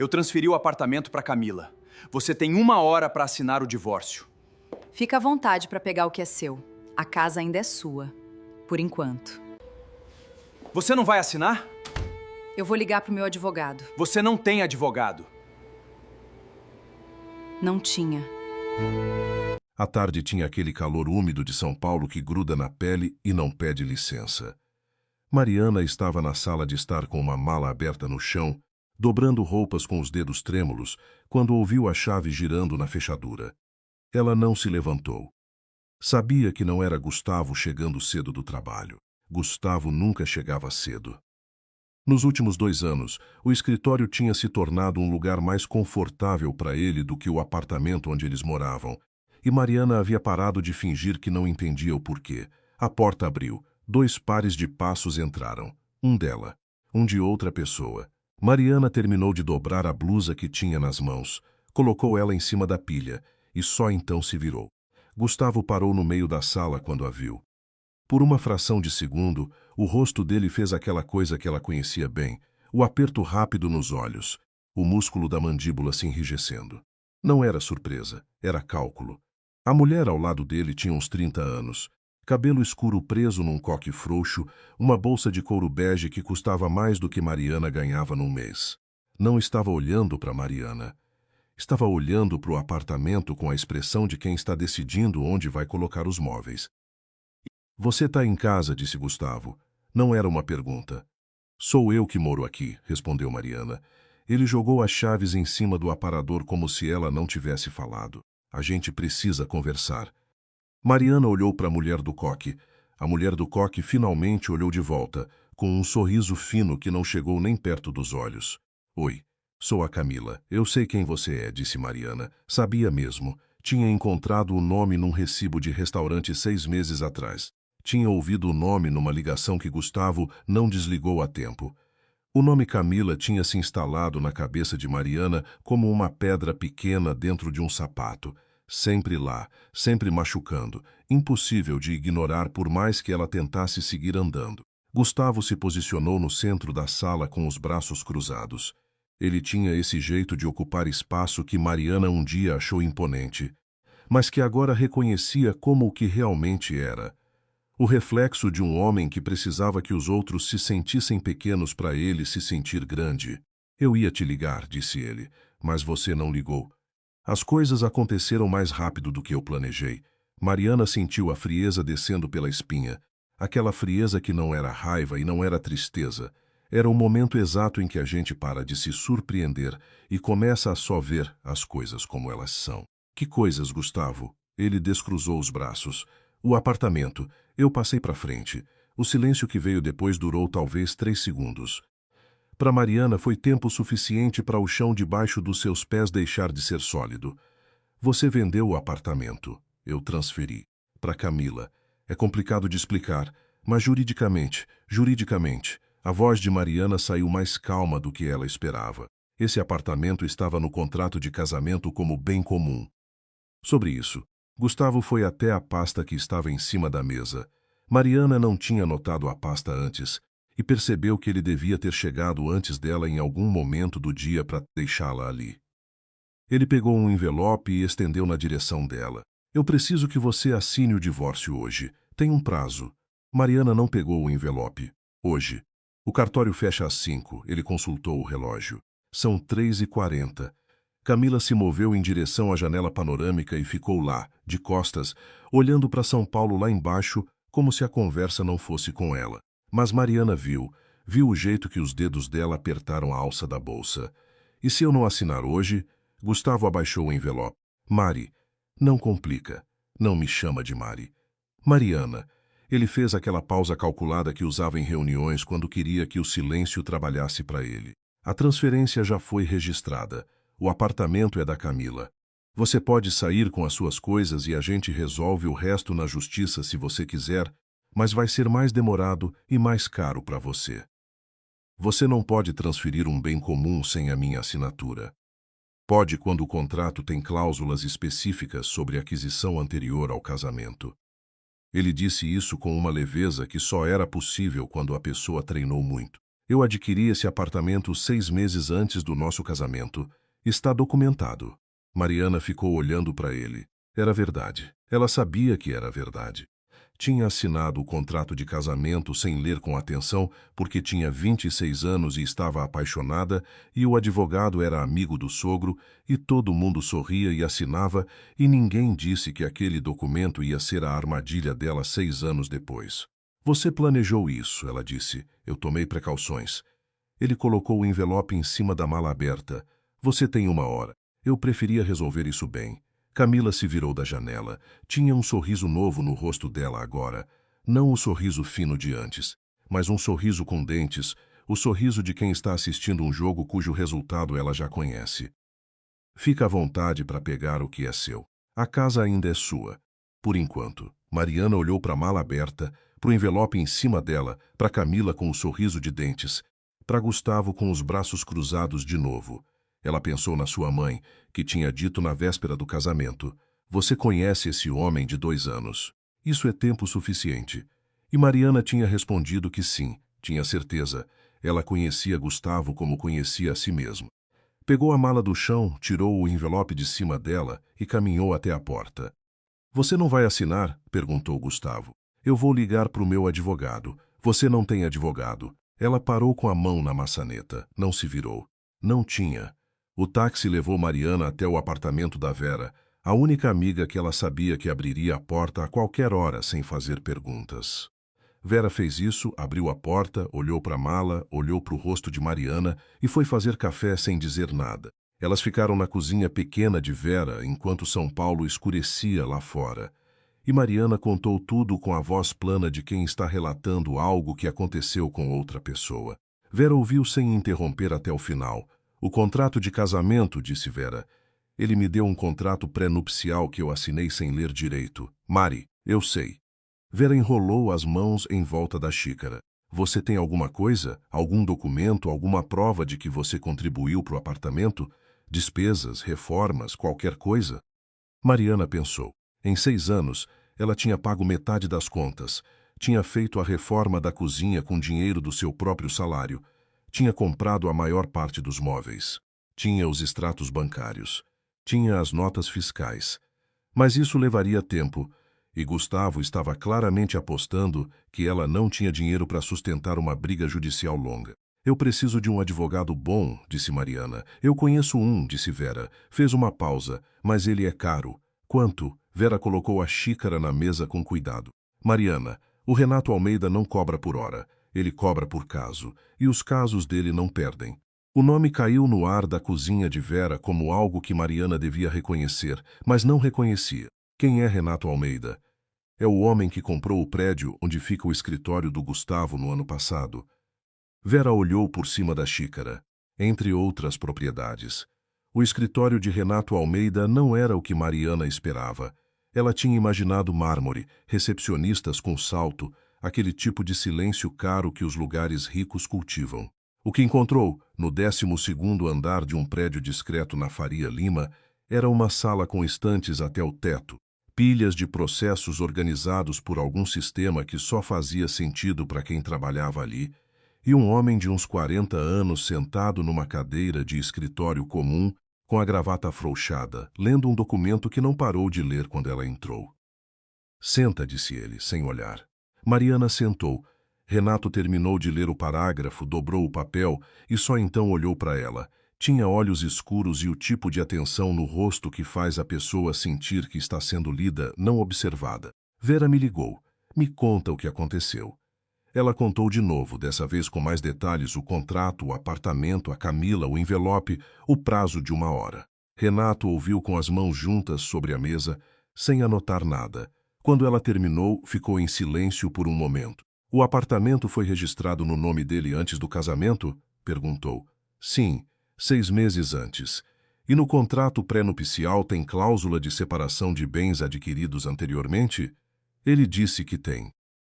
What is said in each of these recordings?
Eu transferi o apartamento para Camila. Você tem 1 hora para assinar o divórcio. Fica à vontade para pegar o que é seu. A casa ainda é sua. Por enquanto. Você não vai assinar? Eu vou ligar pro meu advogado. Você não tem advogado. Não tinha. A tarde tinha aquele calor úmido de São Paulo que gruda na pele e não pede licença. Mariana estava na sala de estar com uma mala aberta no chão, dobrando roupas com os dedos trêmulos, quando ouviu a chave girando na fechadura. Ela não se levantou. Sabia que não era Gustavo chegando cedo do trabalho. Gustavo nunca chegava cedo. Nos últimos 2 anos, o escritório tinha se tornado um lugar mais confortável para ele do que o apartamento onde eles moravam, e Mariana havia parado de fingir que não entendia o porquê. A porta abriu. 2 pares de passos entraram. Um dela, um de outra pessoa. Mariana terminou de dobrar a blusa que tinha nas mãos, colocou ela em cima da pilha e só então se virou. Gustavo parou no meio da sala quando a viu. Por uma fração de segundo, o rosto dele fez aquela coisa que ela conhecia bem, o aperto rápido nos olhos, o músculo da mandíbula se enrijecendo. Não era surpresa, era cálculo. A mulher ao lado dele tinha uns 30 anos. Cabelo escuro preso num coque frouxo, uma bolsa de couro bege que custava mais do que Mariana ganhava num mês. Não estava olhando para Mariana. Estava olhando para o apartamento com a expressão de quem está decidindo onde vai colocar os móveis. Você está em casa, disse Gustavo. Não era uma pergunta. Sou eu que moro aqui, respondeu Mariana. Ele jogou as chaves em cima do aparador como se ela não tivesse falado. A gente precisa conversar. Mariana olhou para a mulher do coque. A mulher do coque finalmente olhou de volta, com um sorriso fino que não chegou nem perto dos olhos. Oi, sou a Camila. Eu sei quem você é, disse Mariana. Sabia mesmo. Tinha encontrado o nome num recibo de restaurante 6 meses atrás. Tinha ouvido o nome numa ligação que Gustavo não desligou a tempo. O nome Camila tinha se instalado na cabeça de Mariana como uma pedra pequena dentro de um sapato. Sempre lá, sempre machucando, impossível de ignorar por mais que ela tentasse seguir andando. Gustavo se posicionou no centro da sala com os braços cruzados. Ele tinha esse jeito de ocupar espaço que Mariana um dia achou imponente, mas que agora reconhecia como o que realmente era. O reflexo de um homem que precisava que os outros se sentissem pequenos para ele se sentir grande. Eu ia te ligar, disse ele, mas você não ligou. As coisas aconteceram mais rápido do que eu planejei. Mariana sentiu a frieza descendo pela espinha. Aquela frieza que não era raiva e não era tristeza. Era o momento exato em que a gente para de se surpreender e começa a só ver as coisas como elas são. Que coisas, Gustavo? Ele descruzou os braços. O apartamento. Eu passei para frente. O silêncio que veio depois durou talvez 3 segundos. Para Mariana foi tempo suficiente para o chão debaixo dos seus pés deixar de ser sólido. Você vendeu o apartamento. Eu transferi. Para Camila. É complicado de explicar, mas juridicamente, a voz de Mariana saiu mais calma do que ela esperava. Esse apartamento estava no contrato de casamento como bem comum. Sobre isso, Gustavo foi até a pasta que estava em cima da mesa. Mariana não tinha notado a pasta antes, e percebeu que ele devia ter chegado antes dela em algum momento do dia para deixá-la ali. Ele pegou um envelope e estendeu na direção dela. Eu preciso que você assine o divórcio hoje. Tem um prazo. Mariana não pegou o envelope. Hoje. O cartório fecha às 5. Ele consultou o relógio. São 3h40. Camila se moveu em direção à janela panorâmica e ficou lá, de costas, olhando para São Paulo lá embaixo, como se a conversa não fosse com ela. Mas Mariana viu o jeito que os dedos dela apertaram a alça da bolsa. E se eu não assinar hoje? Gustavo abaixou o envelope. Mari, não complica. Não me chama de Mari. Mariana. Ele fez aquela pausa calculada que usava em reuniões quando queria que o silêncio trabalhasse para ele. A transferência já foi registrada. O apartamento é da Camila. Você pode sair com as suas coisas e a gente resolve o resto na justiça se você quiser, mas vai ser mais demorado e mais caro para você. Você não pode transferir um bem comum sem a minha assinatura. Pode quando o contrato tem cláusulas específicas sobre aquisição anterior ao casamento. Ele disse isso com uma leveza que só era possível quando a pessoa treinou muito. Eu adquiri esse apartamento 6 meses antes do nosso casamento. Está documentado. Mariana ficou olhando para ele. Era verdade. Ela sabia que era verdade. Tinha assinado o contrato de casamento sem ler com atenção porque tinha 26 anos e estava apaixonada, e o advogado era amigo do sogro, e todo mundo sorria e assinava, e ninguém disse que aquele documento ia ser a armadilha dela 6 anos depois. Você planejou isso, ela disse. Eu tomei precauções. Ele colocou o envelope em cima da mala aberta. Você tem 1 hora. Eu preferia resolver isso bem. Camila se virou da janela. Tinha um sorriso novo no rosto dela agora. Não o sorriso fino de antes, mas um sorriso com dentes, o sorriso de quem está assistindo um jogo cujo resultado ela já conhece. Fica à vontade para pegar o que é seu. A casa ainda é sua. Por enquanto. Mariana olhou para a mala aberta, para o envelope em cima dela, para Camila com o sorriso de dentes, para Gustavo com os braços cruzados de novo. Ela pensou na sua mãe, que tinha dito na véspera do casamento: você conhece esse homem de 2 anos. Isso é tempo suficiente. E Mariana tinha respondido que sim, tinha certeza. Ela conhecia Gustavo como conhecia a si mesmo. Pegou a mala do chão, tirou o envelope de cima dela e caminhou até a porta. Você não vai assinar? Perguntou Gustavo. Eu vou ligar para o meu advogado. Você não tem advogado. Ela parou com a mão na maçaneta. Não se virou. Não tinha. O táxi levou Mariana até o apartamento da Vera, a única amiga que ela sabia que abriria a porta a qualquer hora sem fazer perguntas. Vera fez isso, abriu a porta, olhou para a mala, olhou para o rosto de Mariana e foi fazer café sem dizer nada. Elas ficaram na cozinha pequena de Vera enquanto São Paulo escurecia lá fora. E Mariana contou tudo com a voz plana de quem está relatando algo que aconteceu com outra pessoa. Vera ouviu sem interromper até o final. O contrato de casamento, disse Vera. Ele me deu um contrato pré-nupcial que eu assinei sem ler direito. Mari, eu sei. Vera enrolou as mãos em volta da xícara. Você tem alguma coisa? Algum documento, alguma prova de que você contribuiu para o apartamento? Despesas, reformas, qualquer coisa? Mariana pensou. Em 6 anos, ela tinha pago metade das contas. Tinha feito a reforma da cozinha com dinheiro do seu próprio salário. Tinha comprado a maior parte dos móveis. Tinha os extratos bancários. Tinha as notas fiscais. Mas isso levaria tempo, e Gustavo estava claramente apostando que ela não tinha dinheiro para sustentar uma briga judicial longa. Eu preciso de um advogado bom, disse Mariana. Eu conheço um, disse Vera. Fez uma pausa, mas ele é caro. Quanto? Vera colocou a xícara na mesa com cuidado. Mariana, o Renato Almeida não cobra por hora. Ele cobra por caso, e os casos dele não perdem. O nome caiu no ar da cozinha de Vera como algo que Mariana devia reconhecer, mas não reconhecia. Quem é Renato Almeida? É o homem que comprou o prédio onde fica o escritório do Gustavo no ano passado. Vera olhou por cima da xícara. Entre outras propriedades. O escritório de Renato Almeida não era o que Mariana esperava. Ela tinha imaginado mármore, recepcionistas com salto, aquele tipo de silêncio caro que os lugares ricos cultivam. O que encontrou, no 12º andar de um prédio discreto na Faria Lima, era uma sala com estantes até o teto, pilhas de processos organizados por algum sistema que só fazia sentido para quem trabalhava ali, e um homem de uns 40 anos sentado numa cadeira de escritório comum, com a gravata afrouxada, lendo um documento que não parou de ler quando ela entrou. Senta, disse ele, sem olhar. Mariana sentou. Renato terminou de ler o parágrafo, dobrou o papel e só então olhou para ela. Tinha olhos escuros e o tipo de atenção no rosto que faz a pessoa sentir que está sendo lida, não observada. Vera me ligou. Me conta o que aconteceu. Ela contou de novo, dessa vez com mais detalhes, o contrato, o apartamento, a Camila, o envelope, o prazo de 1 hora. Renato ouviu com as mãos juntas sobre a mesa, sem anotar nada. Quando ela terminou, ficou em silêncio por um momento. O apartamento foi registrado no nome dele antes do casamento? Perguntou. Sim, 6 meses antes. E no contrato pré-nupcial tem cláusula de separação de bens adquiridos anteriormente? Ele disse que tem.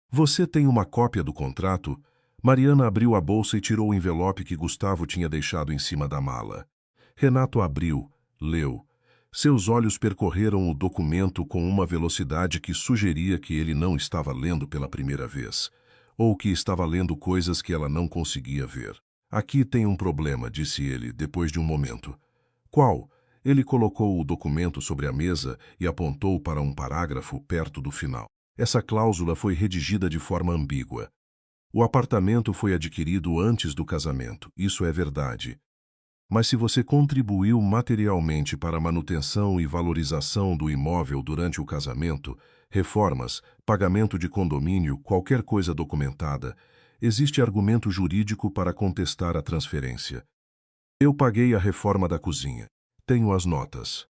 Você tem uma cópia do contrato? Mariana abriu a bolsa e tirou o envelope que Gustavo tinha deixado em cima da mala. Renato abriu, leu. Seus olhos percorreram o documento com uma velocidade que sugeria que ele não estava lendo pela primeira vez. ou que estava lendo coisas que ela não conseguia ver. Aqui tem um problema, disse ele, depois de um momento. Qual? Ele colocou o documento sobre a mesa e apontou para um parágrafo perto do final. Essa cláusula foi redigida de forma ambígua. O apartamento foi adquirido antes do casamento, isso é verdade. Mas se você contribuiu materialmente para a manutenção e valorização do imóvel durante o casamento, reformas, pagamento de condomínio, qualquer coisa documentada, existe argumento jurídico para contestar a transferência. Eu paguei a reforma da cozinha. Tenho as notas.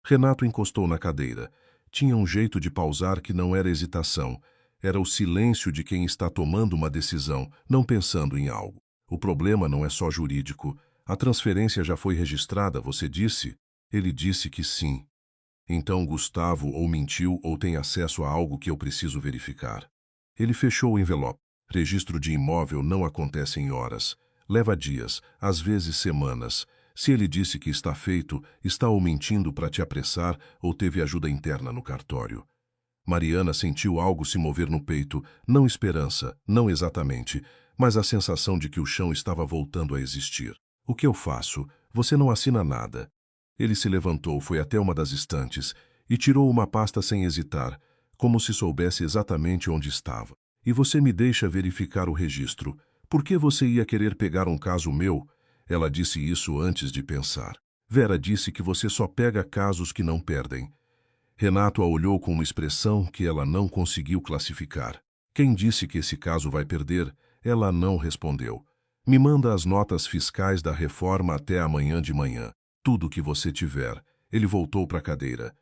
Renato encostou na cadeira. Tinha um jeito de pausar que não era hesitação. Era o silêncio de quem está tomando uma decisão, não pensando em algo. O problema não é só jurídico. A transferência já foi registrada, você disse? Ele disse que sim. Então Gustavo ou mentiu ou tem acesso a algo que eu preciso verificar. Ele fechou o envelope. Registro de imóvel não acontece em horas. Leva dias, às vezes semanas. Se ele disse que está feito, está ou mentindo para te apressar ou teve ajuda interna no cartório. Mariana sentiu algo se mover no peito, não esperança, não exatamente, mas a sensação de que o chão estava voltando a existir. O que eu faço? Você não assina nada. Ele se levantou, foi até uma das estantes e tirou uma pasta sem hesitar, como se soubesse exatamente onde estava. E você me deixa verificar o registro. Por que você ia querer pegar um caso meu? Ela disse isso antes de pensar. Vera disse que você só pega casos que não perdem. Renato a olhou com uma expressão que ela não conseguiu classificar. Quem disse que esse caso vai perder? Ela não respondeu. Me manda as notas fiscais da reforma até amanhã de manhã. Tudo que você tiver. Ele voltou para a cadeira.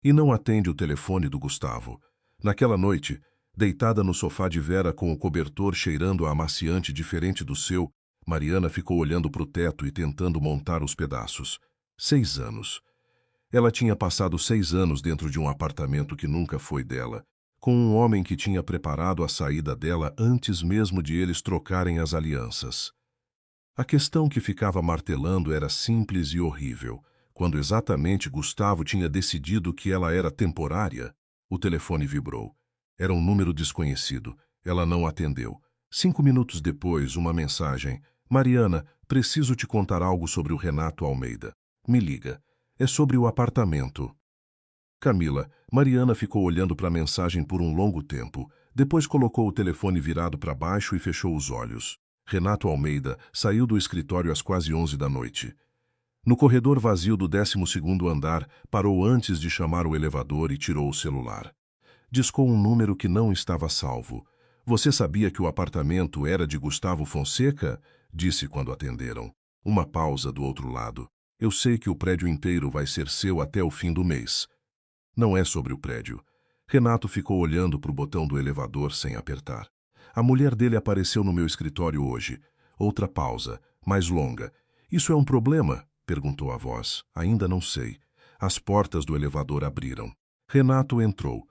E não atende o telefone do Gustavo. Naquela noite, deitada no sofá de Vera com o cobertor cheirando a amaciante diferente do seu, Mariana ficou olhando para o teto e tentando montar os pedaços. 6 anos. Ela tinha passado 6 anos dentro de um apartamento que nunca foi dela, com um homem que tinha preparado a saída dela antes mesmo de eles trocarem as alianças. A questão que ficava martelando era simples e horrível. Quando exatamente Gustavo tinha decidido que ela era temporária, o telefone vibrou. Era um número desconhecido. Ela não atendeu. 5 minutos depois, uma mensagem. Mariana, preciso te contar algo sobre o Renato Almeida. Me liga. É sobre o apartamento. Camila, Mariana ficou olhando para a mensagem por um longo tempo. Depois colocou o telefone virado para baixo e fechou os olhos. Renato Almeida saiu do escritório às quase 11 da noite. No corredor vazio do 12º andar, parou antes de chamar o elevador e tirou o celular. Discou um número que não estava salvo. Você sabia que o apartamento era de Gustavo Fonseca? Disse quando atenderam. Uma pausa do outro lado. Eu sei que o prédio inteiro vai ser seu até o fim do mês. Não é sobre o prédio. Renato ficou olhando para o botão do elevador sem apertar. A mulher dele apareceu no meu escritório hoje. Outra pausa, mais longa. Isso é um problema? Perguntou a voz. Ainda não sei. As portas do elevador abriram. Renato entrou.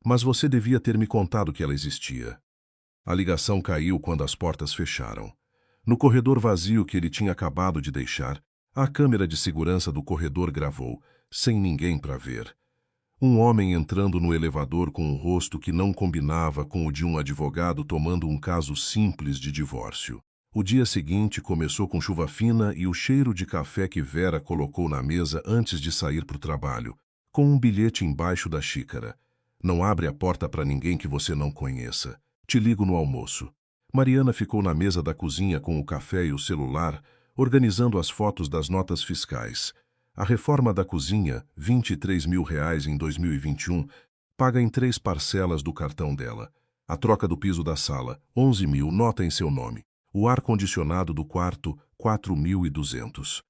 Mas você devia ter me contado que ela existia. A ligação caiu quando as portas fecharam. No corredor vazio que ele tinha acabado de deixar, a câmera de segurança do corredor gravou, sem ninguém para ver. Um homem entrando no elevador com um rosto que não combinava com o de um advogado tomando um caso simples de divórcio. O dia seguinte começou com chuva fina e o cheiro de café que Vera colocou na mesa antes de sair para o trabalho, com um bilhete embaixo da xícara. Não abre a porta para ninguém que você não conheça. Te ligo no almoço. Mariana ficou na mesa da cozinha com o café e o celular, organizando as fotos das notas fiscais. A reforma da cozinha, R$ 23 mil em 2021, paga em 3 parcelas do cartão dela. A troca do piso da sala, 11 mil, nota em seu nome. O ar-condicionado do quarto, 4.200.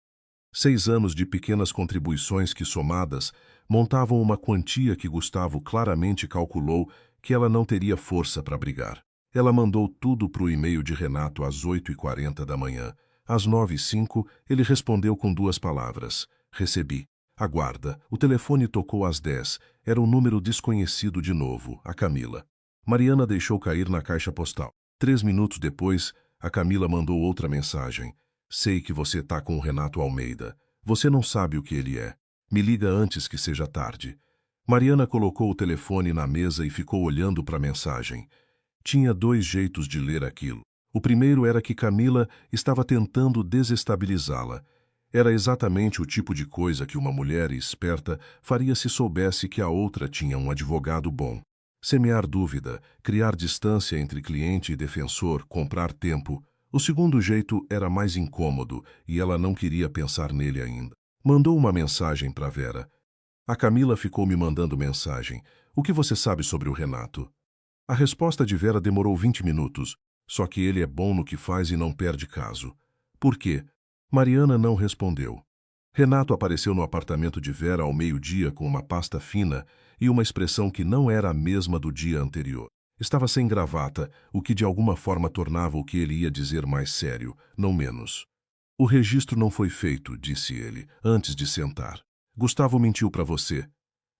6 anos de pequenas contribuições que, somadas, montavam uma quantia que Gustavo claramente calculou que ela não teria força para brigar. Ela mandou tudo para o e-mail de Renato às 8h40 da manhã. Às 9h05, ele respondeu com 2 palavras. Recebi. Aguarda. O telefone tocou às 10. Era um número desconhecido de novo, a Camila. Mariana deixou cair na caixa postal. 3 minutos depois, a Camila mandou outra mensagem. Sei que você tá com o Renato Almeida. Você não sabe o que ele é. Me liga antes que seja tarde. Mariana colocou o telefone na mesa e ficou olhando para a mensagem. Tinha dois jeitos de ler aquilo. O primeiro era que Camila estava tentando desestabilizá-la. Era exatamente o tipo de coisa que uma mulher esperta faria se soubesse que a outra tinha um advogado bom. Semear dúvida, criar distância entre cliente e defensor, comprar tempo. O segundo jeito era mais incômodo e ela não queria pensar nele ainda. Mandou uma mensagem para Vera. A Camila ficou me mandando mensagem. O que você sabe sobre o Renato? A resposta de Vera demorou 20 minutos, só que ele é bom no que faz e não perde caso. Por quê? Mariana não respondeu. Renato apareceu no apartamento de Vera ao meio-dia com uma pasta fina e uma expressão que não era a mesma do dia anterior. Estava sem gravata, o que de alguma forma tornava o que ele ia dizer mais sério, não menos. O registro não foi feito, disse ele, antes de sentar. Gustavo mentiu para você.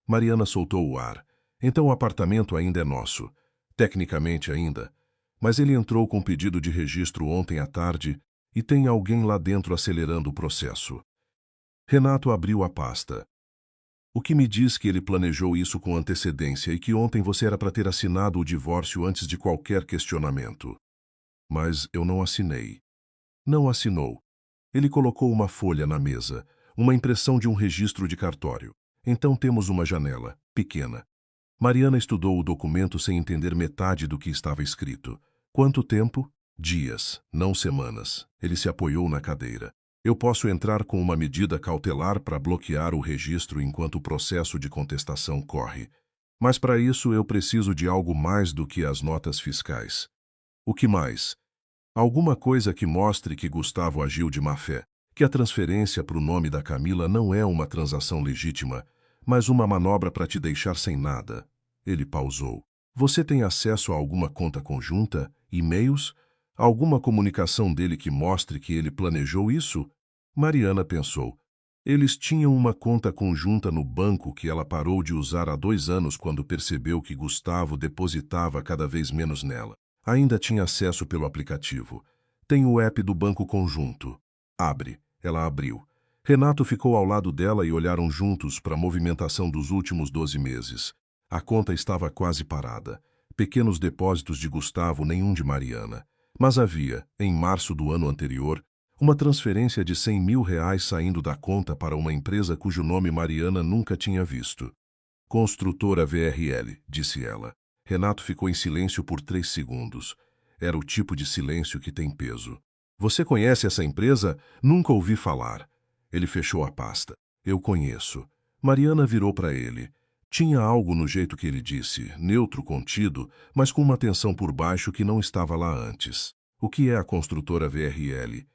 Mariana soltou o ar. Então o apartamento ainda é nosso. Tecnicamente ainda. Mas ele entrou com pedido de registro ontem à tarde e tem alguém lá dentro acelerando o processo. Renato abriu a pasta. O que me diz que ele planejou isso com antecedência e que ontem você era para ter assinado o divórcio antes de qualquer questionamento. Mas eu não assinei. Não assinou. Ele colocou uma folha na mesa, uma impressão de um registro de cartório. Então temos uma janela, pequena. Mariana estudou o documento sem entender metade do que estava escrito. Quanto tempo? Dias, não semanas. Ele se apoiou na cadeira. Eu posso entrar com uma medida cautelar para bloquear o registro enquanto o processo de contestação corre. Mas para isso eu preciso de algo mais do que as notas fiscais. O que mais? Alguma coisa que mostre que Gustavo agiu de má fé, que a transferência para o nome da Camila não é uma transação legítima, mas uma manobra para te deixar sem nada. Ele pausou. Você tem acesso a alguma conta conjunta, e-mails? Alguma comunicação dele que mostre que ele planejou isso? Mariana pensou. Eles tinham uma conta conjunta no banco que ela parou de usar há 2 anos quando percebeu que Gustavo depositava cada vez menos nela. Ainda tinha acesso pelo aplicativo. Tem o app do banco conjunto. Abre. Ela abriu. Renato ficou ao lado dela e olharam juntos para a movimentação dos últimos 12 meses. A conta estava quase parada. Pequenos depósitos de Gustavo, nenhum de Mariana. Mas havia, em março do ano anterior, uma transferência de R$100 mil saindo da conta para uma empresa cujo nome Mariana nunca tinha visto. Construtora VRL, disse ela. Renato ficou em silêncio por 3 segundos. Era o tipo de silêncio que tem peso. Você conhece essa empresa? Nunca ouvi falar. Ele fechou a pasta. Eu conheço. Mariana virou para ele. Tinha algo no jeito que ele disse, neutro, contido, mas com uma tensão por baixo que não estava lá antes. O que é a construtora VRL?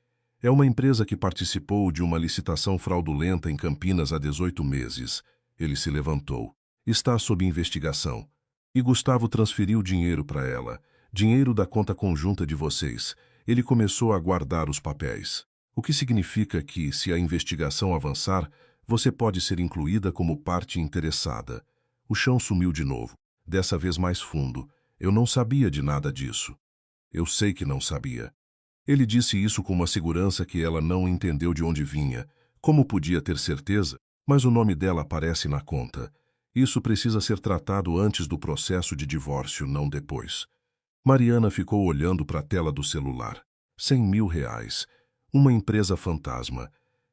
É uma empresa que participou de uma licitação fraudulenta em Campinas há 18 meses. Ele se levantou. Está sob investigação. E Gustavo transferiu dinheiro para ela. Dinheiro da conta conjunta de vocês. Ele começou a guardar os papéis. O que significa que, se a investigação avançar, você pode ser incluída como parte interessada. O chão sumiu de novo, dessa vez mais fundo. Eu não sabia de nada disso. Eu sei que não sabia. Ele disse isso com uma segurança que ela não entendeu de onde vinha. Como podia ter certeza? Mas o nome dela aparece na conta. Isso precisa ser tratado antes do processo de divórcio, não depois. Mariana ficou olhando para a tela do celular. R$100 mil. Uma empresa fantasma.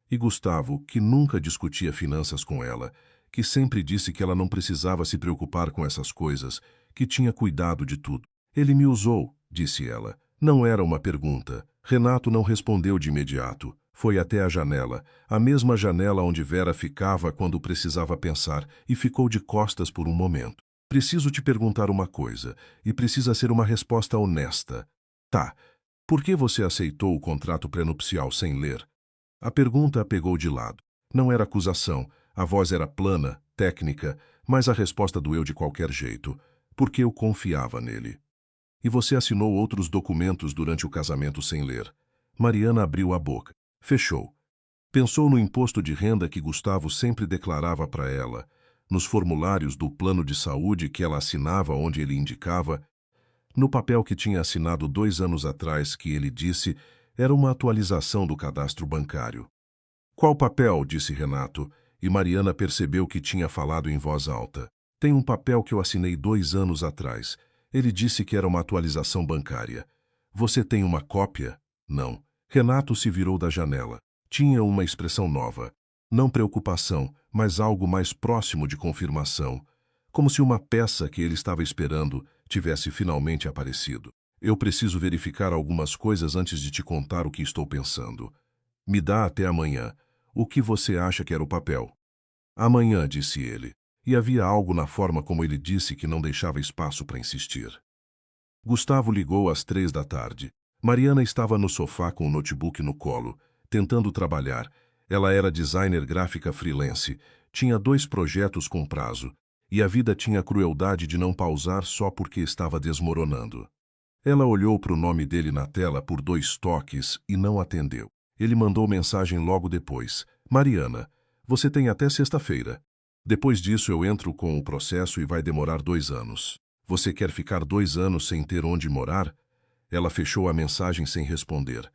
E Gustavo, que nunca discutia finanças com ela, que sempre disse que ela não precisava se preocupar com essas coisas, que tinha cuidado de tudo. Ele me usou, disse ela. Não era uma pergunta. Renato não respondeu de imediato. Foi até a janela, a mesma janela onde Vera ficava quando precisava pensar, e ficou de costas por um momento. Preciso te perguntar uma coisa, e precisa ser uma resposta honesta. Tá. Por que você aceitou o contrato prenupcial sem ler? A pergunta a pegou de lado. Não era acusação, a voz era plana, técnica, mas a resposta doeu de qualquer jeito, porque eu confiava nele. E você assinou outros documentos durante o casamento sem ler. Mariana abriu a boca. Fechou. Pensou no imposto de renda que Gustavo sempre declarava para ela, nos formulários do plano de saúde que ela assinava onde ele indicava, no papel que tinha assinado 2 anos atrás que ele disse era uma atualização do cadastro bancário. Qual papel? Disse Renato, e Mariana percebeu que tinha falado em voz alta. Tem um papel que eu assinei 2 anos atrás. Ele disse que era uma atualização bancária. Você tem uma cópia? Não. Renato se virou da janela. Tinha uma expressão nova. Não preocupação, mas algo mais próximo de confirmação. Como se uma peça que ele estava esperando tivesse finalmente aparecido. Eu preciso verificar algumas coisas antes de te contar o que estou pensando. Me dá até amanhã. O que você acha que era o papel? Amanhã, disse ele. E havia algo na forma como ele disse que não deixava espaço para insistir. Gustavo ligou às 3 da tarde. Mariana estava no sofá com o notebook no colo, tentando trabalhar. Ela era designer gráfica freelance, tinha 2 projetos com prazo, e a vida tinha a crueldade de não pausar só porque estava desmoronando. Ela olhou para o nome dele na tela por 2 toques e não atendeu. Ele mandou mensagem logo depois. Mariana, você tem até sexta-feira. Depois disso eu entro com o processo e vai demorar 2 anos. Você quer ficar 2 anos sem ter onde morar? Ela fechou a mensagem sem responder.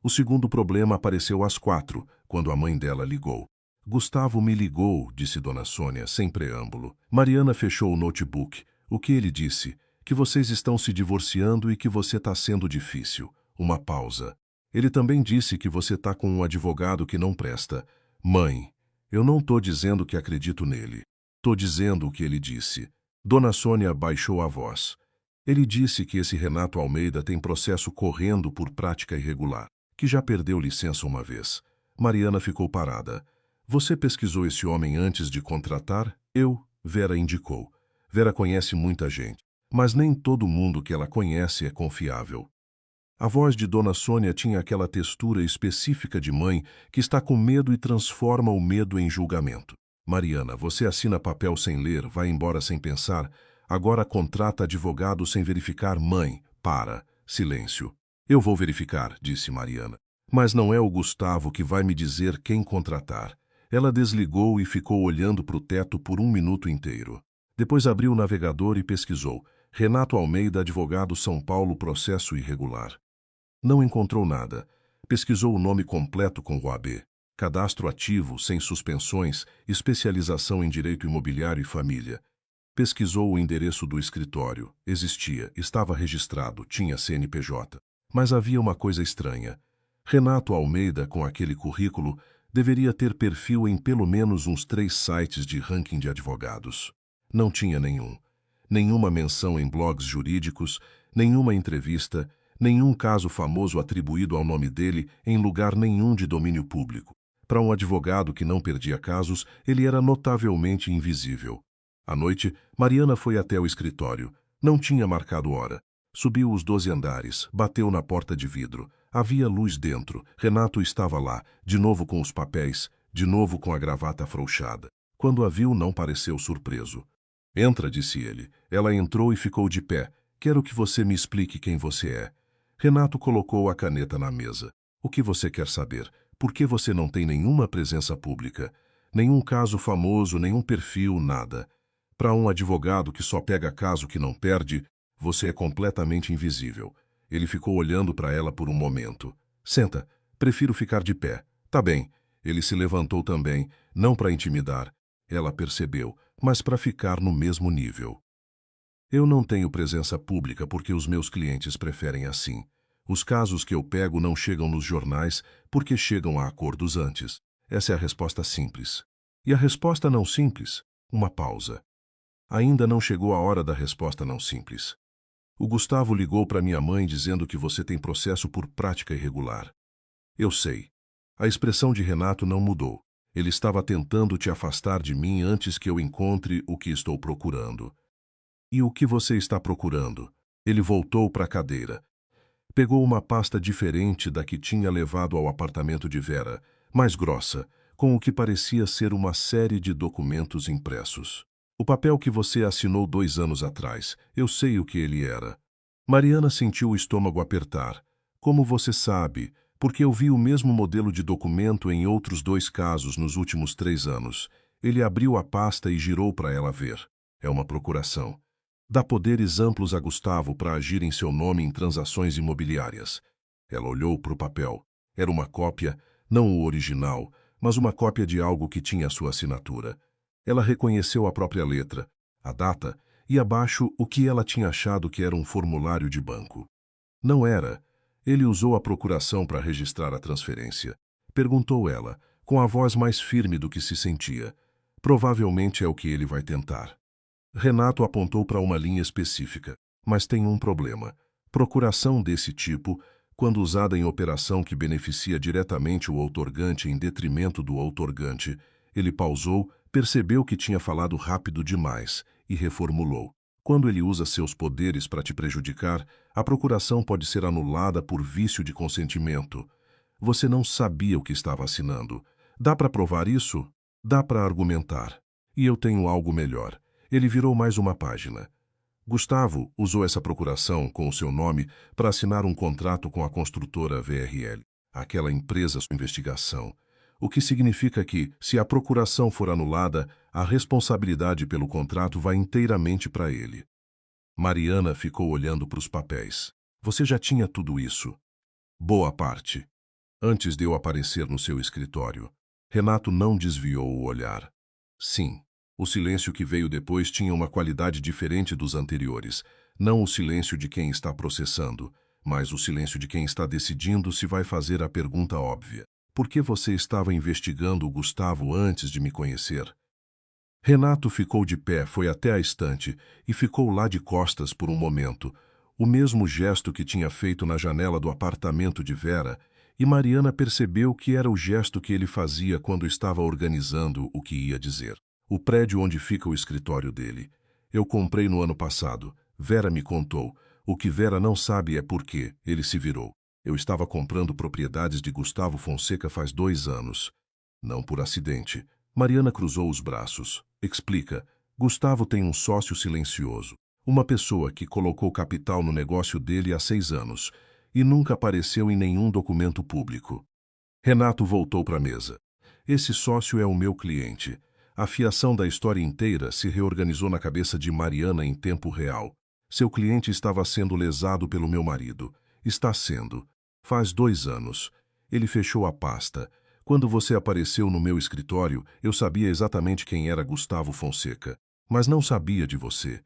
O segundo problema apareceu às 4, quando a mãe dela ligou. Gustavo me ligou, disse Dona Sônia, sem preâmbulo. Mariana fechou o notebook. O que ele disse? Que vocês estão se divorciando e que você está sendo difícil. Uma pausa. Ele também disse que você está com um advogado que não presta. Mãe, eu não estou dizendo que acredito nele. Estou dizendo o que ele disse. Dona Sônia baixou a voz. Ele disse que esse Renato Almeida tem processo correndo por prática irregular, que já perdeu licença uma vez. Mariana ficou parada. Você pesquisou esse homem antes de contratar? Eu, Vera indicou. Vera conhece muita gente, mas nem todo mundo que ela conhece é confiável. A voz de Dona Sônia tinha aquela textura específica de mãe que está com medo e transforma o medo em julgamento. Mariana, você assina papel sem ler, vai embora sem pensar, agora contrata advogado sem verificar. Mãe, para. Silêncio. Eu vou verificar, disse Mariana. Mas não é o Gustavo que vai me dizer quem contratar. Ela desligou e ficou olhando para o teto por 1 minuto inteiro. Depois abriu o navegador e pesquisou. Renato Almeida, advogado, São Paulo, processo irregular. Não encontrou nada. Pesquisou o nome completo com o AB. Cadastro ativo, sem suspensões, especialização em direito imobiliário e família. Pesquisou o endereço do escritório. Existia, estava registrado, tinha CNPJ. Mas havia uma coisa estranha. Renato Almeida, com aquele currículo, deveria ter perfil em pelo menos uns 3 sites de ranking de advogados. Não tinha nenhum. Nenhuma menção em blogs jurídicos, nenhuma entrevista, nenhum caso famoso atribuído ao nome dele em lugar nenhum de domínio público. Para um advogado que não perdia casos, ele era notavelmente invisível. À noite, Mariana foi até o escritório. Não tinha marcado hora. Subiu os 12 andares, bateu na porta de vidro. Havia luz dentro. Renato estava lá, de novo com os papéis, de novo com a gravata afrouxada. Quando a viu, não pareceu surpreso. Entra, disse ele. Ela entrou e ficou de pé. Quero que você me explique quem você é. Renato colocou a caneta na mesa. O que você quer saber? Por que você não tem nenhuma presença pública? Nenhum caso famoso, nenhum perfil, nada. Para um advogado que só pega caso que não perde, você é completamente invisível. Ele ficou olhando para ela por um momento. Senta, prefiro ficar de pé. Tá bem. Ele se levantou também, não para intimidar. Ela percebeu, mas para ficar no mesmo nível. Eu não tenho presença pública porque os meus clientes preferem assim. Os casos que eu pego não chegam nos jornais porque chegam a acordos antes. Essa é a resposta simples. E a resposta não simples? Uma pausa. Ainda não chegou a hora da resposta não simples. O Gustavo ligou para minha mãe dizendo que você tem processo por prática irregular. Eu sei. A expressão de Renato não mudou. Ele estava tentando te afastar de mim antes que eu encontre o que estou procurando. E o que você está procurando? Ele voltou para a cadeira. Pegou uma pasta diferente da que tinha levado ao apartamento de Vera, mais grossa, com o que parecia ser uma série de documentos impressos. O papel que você assinou 2 anos atrás, eu sei o que ele era. Mariana sentiu o estômago apertar. Como você sabe? Porque eu vi o mesmo modelo de documento em outros 2 casos nos últimos 3 anos. Ele abriu a pasta e girou para ela ver. É uma procuração. Dá poderes amplos a Gustavo para agir em seu nome em transações imobiliárias. Ela olhou para o papel. Era uma cópia, não o original, mas uma cópia de algo que tinha sua assinatura. Ela reconheceu a própria letra, a data e abaixo o que ela tinha achado que era um formulário de banco. Não era. Ele usou a procuração para registrar a transferência. Perguntou ela, com a voz mais firme do que se sentia. Provavelmente é o que ele vai tentar. Renato apontou para uma linha específica, mas tem um problema. Procuração desse tipo, quando usada em operação que beneficia diretamente o outorgante em detrimento do outorgante, ele pausou, percebeu que tinha falado rápido demais e reformulou. Quando ele usa seus poderes para te prejudicar, a procuração pode ser anulada por vício de consentimento. Você não sabia o que estava assinando. Dá para provar isso? Dá para argumentar. E eu tenho algo melhor. Ele virou mais uma página. Gustavo usou essa procuração com o seu nome para assinar um contrato com a construtora VRL, aquela empresa de investigação. O que significa que, se a procuração for anulada, a responsabilidade pelo contrato vai inteiramente para ele. Mariana ficou olhando para os papéis. Você já tinha tudo isso? Boa parte. Antes de eu aparecer no seu escritório. Renato não desviou o olhar. Sim. O silêncio que veio depois tinha uma qualidade diferente dos anteriores. Não o silêncio de quem está processando, mas o silêncio de quem está decidindo se vai fazer a pergunta óbvia. Por que você estava investigando o Gustavo antes de me conhecer? Renato ficou de pé, foi até a estante e ficou lá de costas por um momento. O mesmo gesto que tinha feito na janela do apartamento de Vera, e Mariana percebeu que era o gesto que ele fazia quando estava organizando o que ia dizer. O prédio onde fica o escritório dele. Eu comprei no ano passado. Vera me contou. O que Vera não sabe é por que ele se virou. Eu estava comprando propriedades de Gustavo Fonseca faz 2 anos. Não por acidente. Mariana cruzou os braços. Explica. Gustavo tem um sócio silencioso. Uma pessoa que colocou capital no negócio dele há 6 anos e nunca apareceu em nenhum documento público. Renato voltou para a mesa. Esse sócio é o meu cliente. A fiação da história inteira se reorganizou na cabeça de Mariana em tempo real. Seu cliente estava sendo lesado pelo meu marido. Está sendo. Faz 2 anos. Ele fechou a pasta. Quando você apareceu no meu escritório, eu sabia exatamente quem era Gustavo Fonseca. Mas não sabia de você.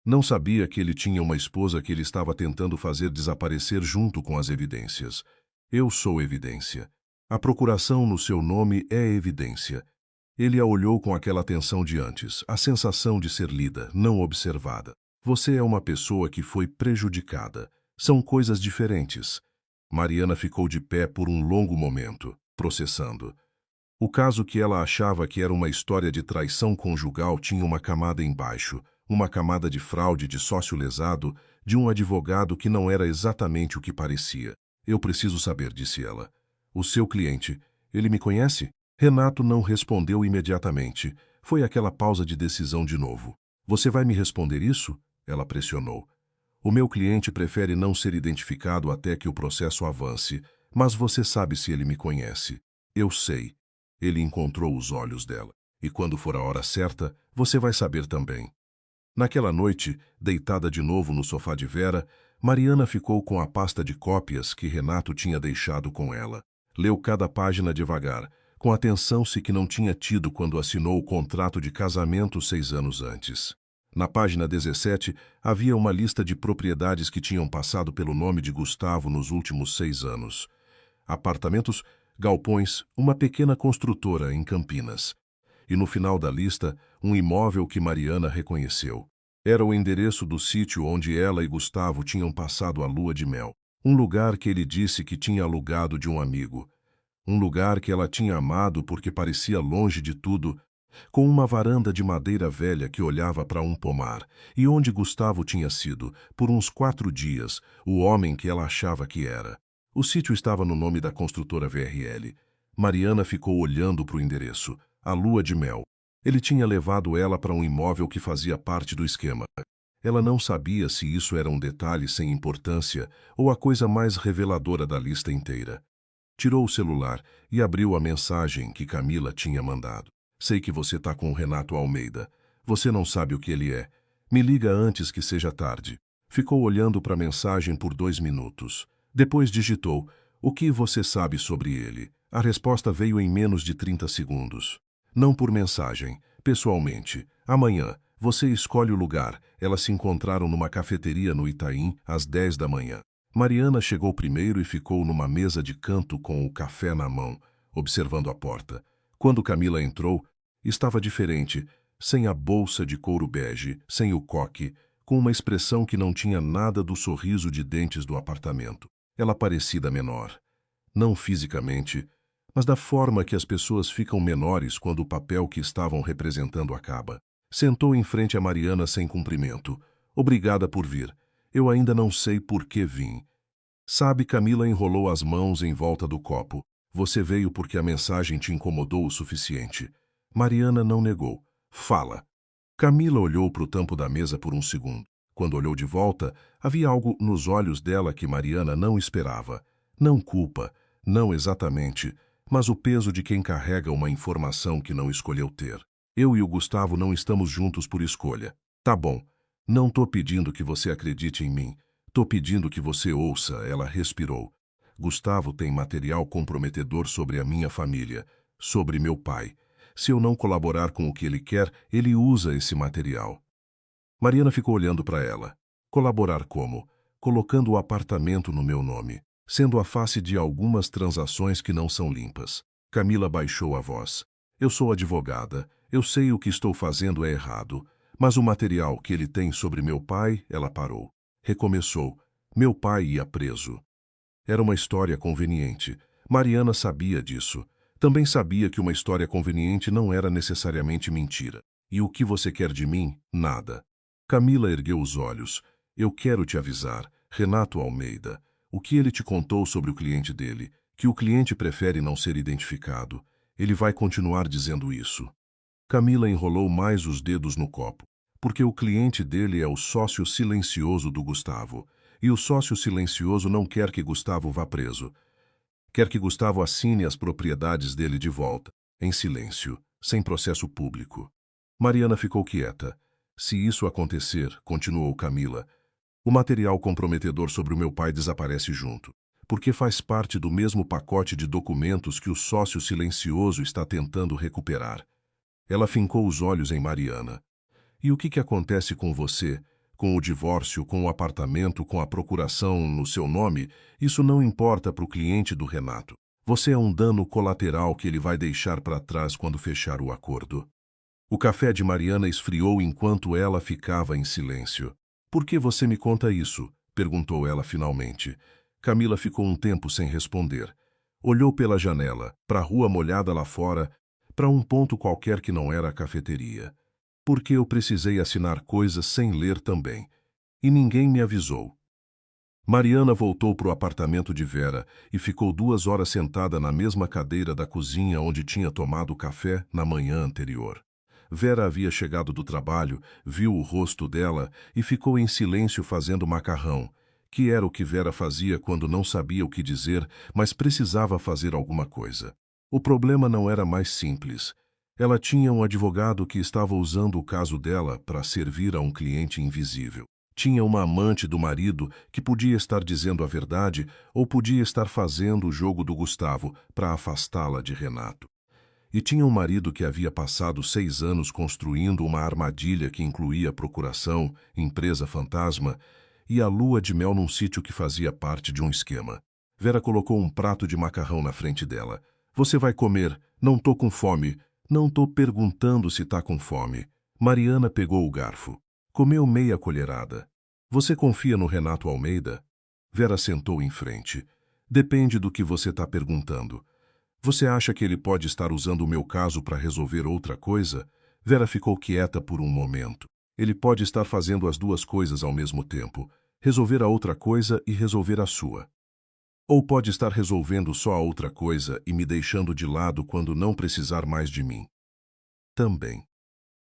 Não sabia que ele tinha uma esposa que ele estava tentando fazer desaparecer junto com as evidências. Eu sou evidência. A procuração no seu nome é evidência. Ele a olhou com aquela atenção de antes, a sensação de ser lida, não observada. Você é uma pessoa que foi prejudicada. São coisas diferentes. Mariana ficou de pé por um longo momento, processando. O caso que ela achava que era uma história de traição conjugal tinha uma camada embaixo, uma camada de fraude de sócio lesado, de um advogado que não era exatamente o que parecia. Eu preciso saber, disse ela. O seu cliente, ele me conhece? Renato não respondeu imediatamente. Foi aquela pausa de decisão de novo. Você vai me responder isso? Ela pressionou. O meu cliente prefere não ser identificado até que o processo avance, mas você sabe se ele me conhece. Eu sei. Ele encontrou os olhos dela. E quando for a hora certa, você vai saber também. Naquela noite, deitada de novo no sofá de Vera, Mariana ficou com a pasta de cópias que Renato tinha deixado com ela. Leu cada página devagar, com atenção-se que não tinha tido quando assinou o contrato de casamento 6 anos antes. Na página 17, havia uma lista de propriedades que tinham passado pelo nome de Gustavo nos últimos 6 anos. Apartamentos, galpões, uma pequena construtora em Campinas. E no final da lista, um imóvel que Mariana reconheceu. Era o endereço do sítio onde ela e Gustavo tinham passado a lua de mel. Um lugar que ele disse que tinha alugado de um amigo. Um lugar que ela tinha amado porque parecia longe de tudo, com uma varanda de madeira velha que olhava para um pomar, e onde Gustavo tinha sido, por uns 4 dias, o homem que ela achava que era. O sítio estava no nome da construtora VRL. Mariana ficou olhando para o endereço. A lua de mel. Ele tinha levado ela para um imóvel que fazia parte do esquema. Ela não sabia se isso era um detalhe sem importância ou a coisa mais reveladora da lista inteira. Tirou o celular e abriu a mensagem que Camila tinha mandado. Sei que você tá com o Renato Almeida. Você não sabe o que ele é. Me liga antes que seja tarde. Ficou olhando para a mensagem por 2 minutos. Depois digitou: o que você sabe sobre ele? A resposta veio em menos de 30 segundos. Não por mensagem, pessoalmente. Amanhã. Você escolhe o lugar. Elas se encontraram numa cafeteria no Itaim, às 10 da manhã. Mariana chegou primeiro e ficou numa mesa de canto com o café na mão, observando a porta. Quando Camila entrou, estava diferente, sem a bolsa de couro bege, sem o coque, com uma expressão que não tinha nada do sorriso de dentes do apartamento. Ela parecia menor. Não fisicamente, mas da forma que as pessoas ficam menores quando o papel que estavam representando acaba. Sentou em frente a Mariana sem cumprimento. Obrigada por vir. Eu ainda não sei por que vim. Sabe, Camila enrolou as mãos em volta do copo. Você veio porque a mensagem te incomodou o suficiente. Mariana não negou. Fala. Camila olhou para o tampo da mesa por um segundo. Quando olhou de volta, havia algo nos olhos dela que Mariana não esperava. Não culpa, não exatamente, mas o peso de quem carrega uma informação que não escolheu ter. Eu e o Gustavo não estamos juntos por escolha. Tá bom. Não tô pedindo que você acredite em mim. Tô pedindo que você ouça. Ela respirou. Gustavo tem material comprometedor sobre a minha família, sobre meu pai. Se eu não colaborar com o que ele quer, ele usa esse material. Mariana ficou olhando para ela. Colaborar como? Colocando o apartamento no meu nome, sendo a face de algumas transações que não são limpas. Camila baixou a voz. Eu sou advogada. Eu sei o que estou fazendo é errado. Mas o material que ele tem sobre meu pai, ela parou. Recomeçou. Meu pai ia preso. Era uma história conveniente. Mariana sabia disso. Também sabia que uma história conveniente não era necessariamente mentira. E o que você quer de mim? Nada. Camila ergueu os olhos. Eu quero te avisar, Renato Almeida, o que ele te contou sobre o cliente dele, que o cliente prefere não ser identificado. Ele vai continuar dizendo isso. Camila enrolou mais os dedos no copo, porque o cliente dele é o sócio silencioso do Gustavo. E o sócio silencioso não quer que Gustavo vá preso. Quer que Gustavo assine as propriedades dele de volta, em silêncio, sem processo público. Mariana ficou quieta. Se isso acontecer, continuou Camila, o material comprometedor sobre o meu pai desaparece junto, porque faz parte do mesmo pacote de documentos que o sócio silencioso está tentando recuperar. Ela fincou os olhos em Mariana. E o que acontece com você, com o divórcio, com o apartamento, com a procuração no seu nome? Isso não importa para o cliente do Renato. Você é um dano colateral que ele vai deixar para trás quando fechar o acordo. O café de Mariana esfriou enquanto ela ficava em silêncio. Por que você me conta isso? Perguntou ela finalmente. Camila ficou um tempo sem responder. Olhou pela janela, para a rua molhada lá fora, para um ponto qualquer que não era a cafeteria. Porque eu precisei assinar coisas sem ler também. E ninguém me avisou. Mariana voltou para o apartamento de Vera e ficou 2 horas sentada na mesma cadeira da cozinha onde tinha tomado café na manhã anterior. Vera havia chegado do trabalho, viu o rosto dela e ficou em silêncio fazendo macarrão, que era o que Vera fazia quando não sabia o que dizer, mas precisava fazer alguma coisa. O problema não era mais simples. Ela tinha um advogado que estava usando o caso dela para servir a um cliente invisível. Tinha uma amante do marido que podia estar dizendo a verdade ou podia estar fazendo o jogo do Gustavo para afastá-la de Renato. E tinha um marido que havia passado 6 anos construindo uma armadilha que incluía procuração, empresa fantasma e a lua de mel num sítio que fazia parte de um esquema. Vera colocou um prato de macarrão na frente dela. Você vai comer? Não tô com fome. Não tô perguntando se tá com fome. Mariana pegou o garfo. Comeu meia colherada. Você confia no Renato Almeida? Vera sentou em frente. Depende do que você tá perguntando. Você acha que ele pode estar usando o meu caso para resolver outra coisa? Vera ficou quieta por um momento. Ele pode estar fazendo as 2 coisas ao mesmo tempo. Resolver a outra coisa e resolver a sua. Ou pode estar resolvendo só a outra coisa e me deixando de lado quando não precisar mais de mim. Também.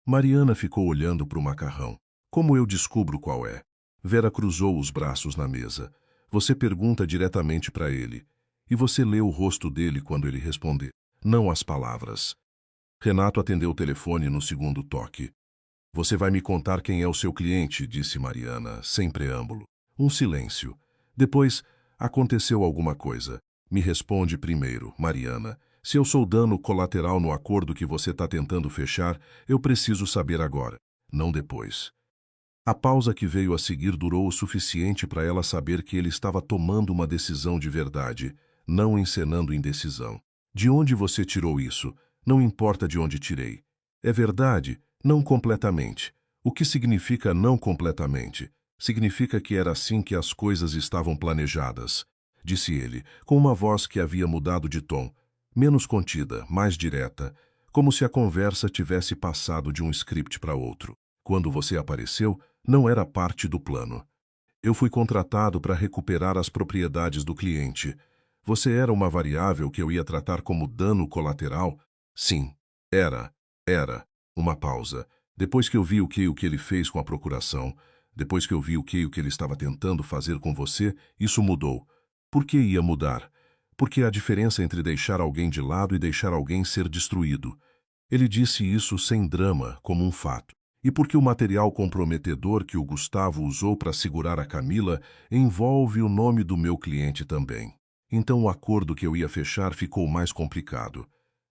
Mariana ficou olhando para o macarrão. Como eu descubro qual é? Vera cruzou os braços na mesa. Você pergunta diretamente para ele. E você lê o rosto dele quando ele responder, não as palavras. Renato atendeu o telefone no segundo toque. Você vai me contar quem é o seu cliente, disse Mariana, sem preâmbulo. Um silêncio. Depois, aconteceu alguma coisa. Me responde primeiro, Mariana. Se eu sou dano colateral no acordo que você está tentando fechar, eu preciso saber agora. não depois. A pausa que veio a seguir durou o suficiente para ela saber que ele estava tomando uma decisão de verdade, não encenando indecisão. De onde você tirou isso? Não importa de onde tirei. É verdade, não completamente. O que significa não completamente? Significa que era assim que as coisas estavam planejadas, disse ele, com uma voz que havia mudado de tom, menos contida, mais direta, como se a conversa tivesse passado de um script para outro. Quando você apareceu, não era parte do plano. Eu fui contratado para recuperar as propriedades do cliente. Você era uma variável que eu ia tratar como dano colateral? Sim, era. Uma pausa. Depois que eu vi o que ele fez com a procuração, depois que eu vi o que ele estava tentando fazer com você, isso mudou. Por que ia mudar? Porque há diferença entre deixar alguém de lado e deixar alguém ser destruído. Ele disse isso sem drama, como um fato. E porque o material comprometedor que o Gustavo usou para segurar a Camila envolve o nome do meu cliente também. Então o acordo que eu ia fechar ficou mais complicado.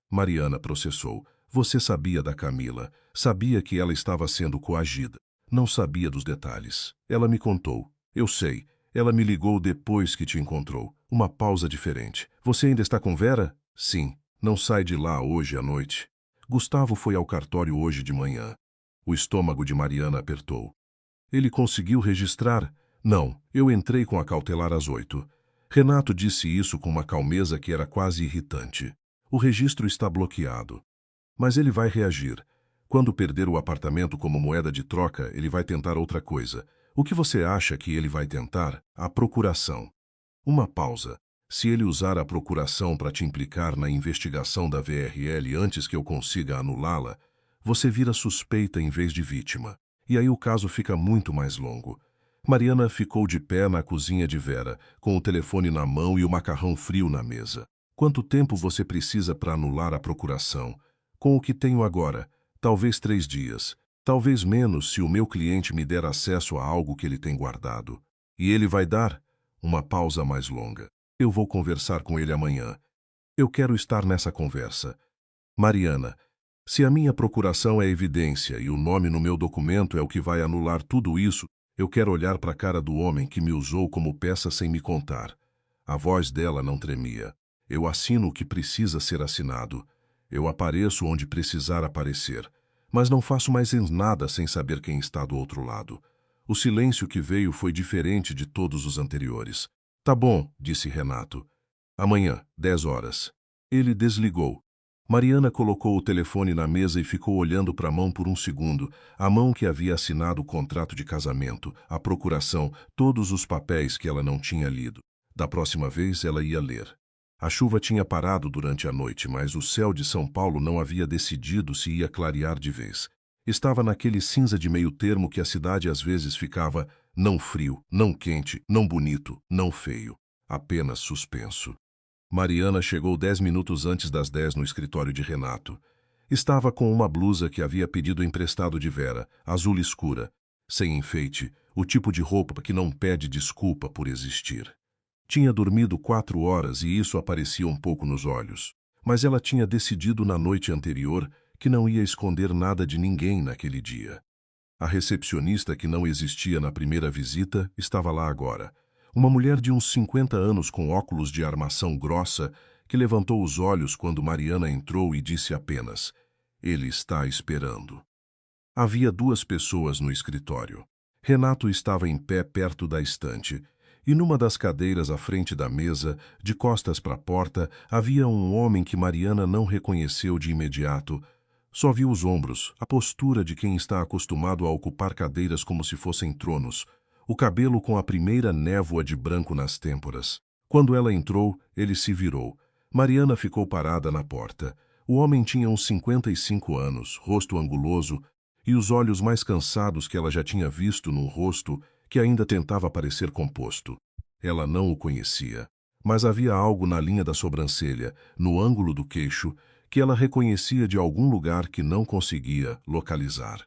Mariana processou. Você sabia da Camila, sabia que ela estava sendo coagida. Não sabia dos detalhes. Ela me contou. Eu sei. Ela me ligou depois que te encontrou. Uma pausa diferente. Você ainda está com Vera? Sim. Não sai de lá hoje à noite. Gustavo foi ao cartório hoje de manhã. O estômago de Mariana apertou. Ele conseguiu registrar? Não, eu entrei com a cautelar às 8. Renato disse isso com uma calmeza que era quase irritante. O registro está bloqueado. Mas ele vai reagir. Quando perder o apartamento como moeda de troca, ele vai tentar outra coisa. O que você acha que ele vai tentar? A procuração. Uma pausa. Se ele usar a procuração para te implicar na investigação da VRL antes que eu consiga anulá-la, você vira suspeita em vez de vítima. E aí o caso fica muito mais longo. Mariana ficou de pé na cozinha de Vera, com o telefone na mão e o macarrão frio na mesa. Quanto tempo você precisa para anular a procuração? Com o que tenho agora, talvez 3 dias. Talvez menos se o meu cliente me der acesso a algo que ele tem guardado. E ele vai dar? Uma pausa mais longa. Eu vou conversar com ele amanhã. Eu quero estar nessa conversa. Mariana, se a minha procuração é evidência e o nome no meu documento é o que vai anular tudo isso, eu quero olhar para a cara do homem que me usou como peça sem me contar. A voz dela não tremia. Eu assino o que precisa ser assinado. Eu apareço onde precisar aparecer. Mas não faço mais nada sem saber quem está do outro lado. O silêncio que veio foi diferente de todos os anteriores. Tá bom, disse Renato. Amanhã, 10 horas. Ele desligou. Mariana colocou o telefone na mesa e ficou olhando para a mão por um segundo, a mão que havia assinado o contrato de casamento, a procuração, todos os papéis que ela não tinha lido. Da próxima vez ela ia ler. A chuva tinha parado durante a noite, mas o céu de São Paulo não havia decidido se ia clarear de vez. Estava naquele cinza de meio termo que a cidade às vezes ficava não frio, não quente, não bonito, não feio, apenas suspenso. Mariana chegou 10 minutos antes das 10 no escritório de Renato. Estava com uma blusa que havia pedido emprestado de Vera, azul escura, sem enfeite, o tipo de roupa que não pede desculpa por existir. Tinha dormido 4 horas e isso aparecia um pouco nos olhos, mas ela tinha decidido na noite anterior que não ia esconder nada de ninguém naquele dia. A recepcionista que não existia na primeira visita estava lá agora. Uma mulher de uns 50 anos com óculos de armação grossa que levantou os olhos quando Mariana entrou e disse apenas: "Ele está esperando." Havia 2 pessoas no escritório. Renato estava em pé perto da estante, e numa das cadeiras à frente da mesa, de costas para a porta, havia um homem que Mariana não reconheceu de imediato. Só viu os ombros, a postura de quem está acostumado a ocupar cadeiras como se fossem tronos, o cabelo com a primeira névoa de branco nas têmporas. Quando ela entrou, ele se virou. Mariana ficou parada na porta. O homem tinha uns 55 anos, rosto anguloso, e os olhos mais cansados que ela já tinha visto num rosto que ainda tentava parecer composto. Ela não o conhecia, mas havia algo na linha da sobrancelha, no ângulo do queixo, que ela reconhecia de algum lugar que não conseguia localizar.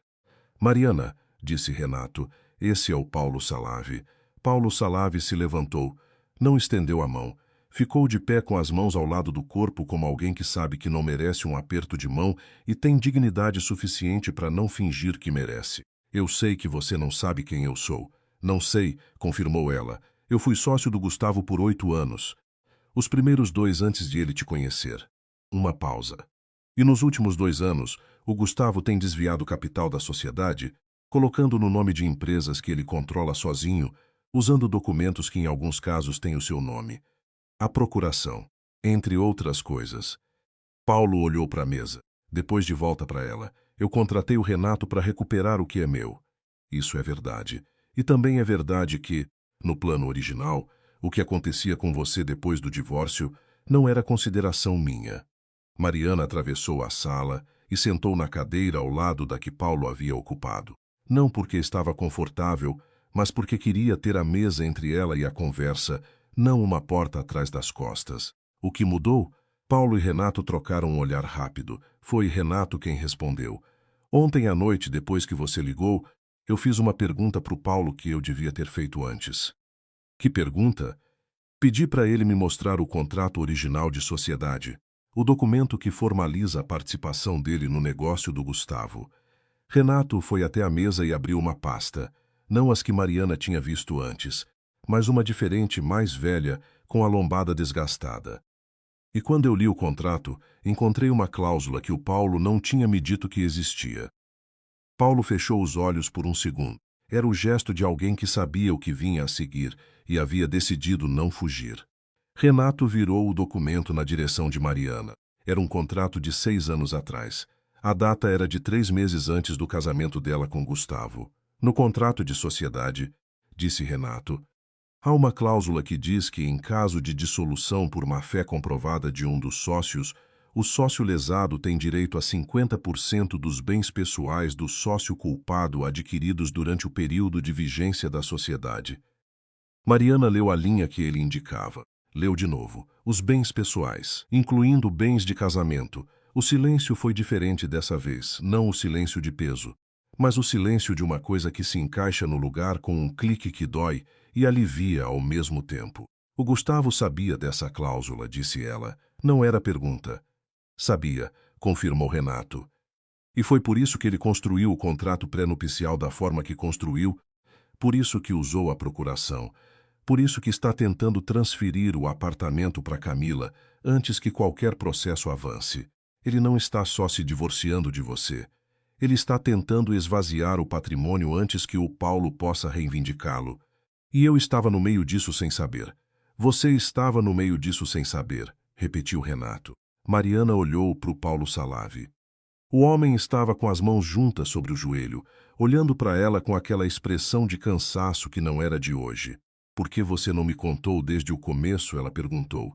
"Mariana", disse Renato, "esse é o Paulo Salave." Paulo Salave se levantou, não estendeu a mão, Ficou de pé com as mãos ao lado do corpo como alguém que sabe que não merece um aperto de mão e tem dignidade suficiente para não fingir que merece. Eu sei que você não sabe quem eu sou. Não sei, confirmou ela. Eu fui sócio do Gustavo por 8 anos. Os primeiros 2 antes de ele te conhecer. Uma pausa. E nos últimos 2 anos, o Gustavo tem desviado o capital da sociedade, colocando no nome de empresas que ele controla sozinho, usando documentos que em alguns casos têm o seu nome. A procuração, entre outras coisas. Paulo olhou para a mesa. Depois de volta para ela, eu contratei o Renato para recuperar o que é meu. Isso é verdade. E também é verdade que, no plano original, o que acontecia com você depois do divórcio não era consideração minha. Mariana atravessou a sala e sentou na cadeira ao lado da que Paulo havia ocupado. Não porque estava confortável, mas porque queria ter a mesa entre ela e a conversa, não uma porta atrás das costas. O que mudou? Paulo e Renato trocaram um olhar rápido. Foi Renato quem respondeu. Ontem à noite, depois que você ligou, eu fiz uma pergunta para o Paulo que eu devia ter feito antes. Que pergunta? Pedi para ele me mostrar o contrato original de sociedade, o documento que formaliza a participação dele no negócio do Gustavo. Renato foi até a mesa e abriu uma pasta, não as que Mariana tinha visto antes, mas uma diferente, mais velha, com a lombada desgastada. E quando eu li o contrato, encontrei uma cláusula que o Paulo não tinha me dito que existia. Paulo fechou os olhos por um segundo. Era o gesto de alguém que sabia o que vinha a seguir e havia decidido não fugir. Renato virou o documento na direção de Mariana. Era um contrato de 6 anos atrás. A data era de 3 meses antes do casamento dela com Gustavo. No contrato de sociedade, disse Renato, há uma cláusula que diz que, em caso de dissolução por má-fé comprovada de um dos sócios, o sócio lesado tem direito a 50% dos bens pessoais do sócio culpado adquiridos durante o período de vigência da sociedade. Mariana leu a linha que ele indicava. Leu de novo. Os bens pessoais, incluindo bens de casamento. O silêncio foi diferente dessa vez, não o silêncio de peso, mas o silêncio de uma coisa que se encaixa no lugar com um clique que dói e alivia ao mesmo tempo. O Gustavo sabia dessa cláusula, disse ela. Não era pergunta. Sabia, confirmou Renato. E foi por isso que ele construiu o contrato pré-nupcial da forma que construiu, por isso que usou a procuração, por isso que está tentando transferir o apartamento para Camila antes que qualquer processo avance. Ele não está só se divorciando de você. Ele está tentando esvaziar o patrimônio antes que o Paulo possa reivindicá-lo. E eu estava no meio disso sem saber. Você estava no meio disso sem saber, repetiu Renato. Mariana olhou para o Paulo Salave. O homem estava com as mãos juntas sobre o joelho, olhando para ela com aquela expressão de cansaço que não era de hoje. Por que você não me contou desde o começo? Ela perguntou.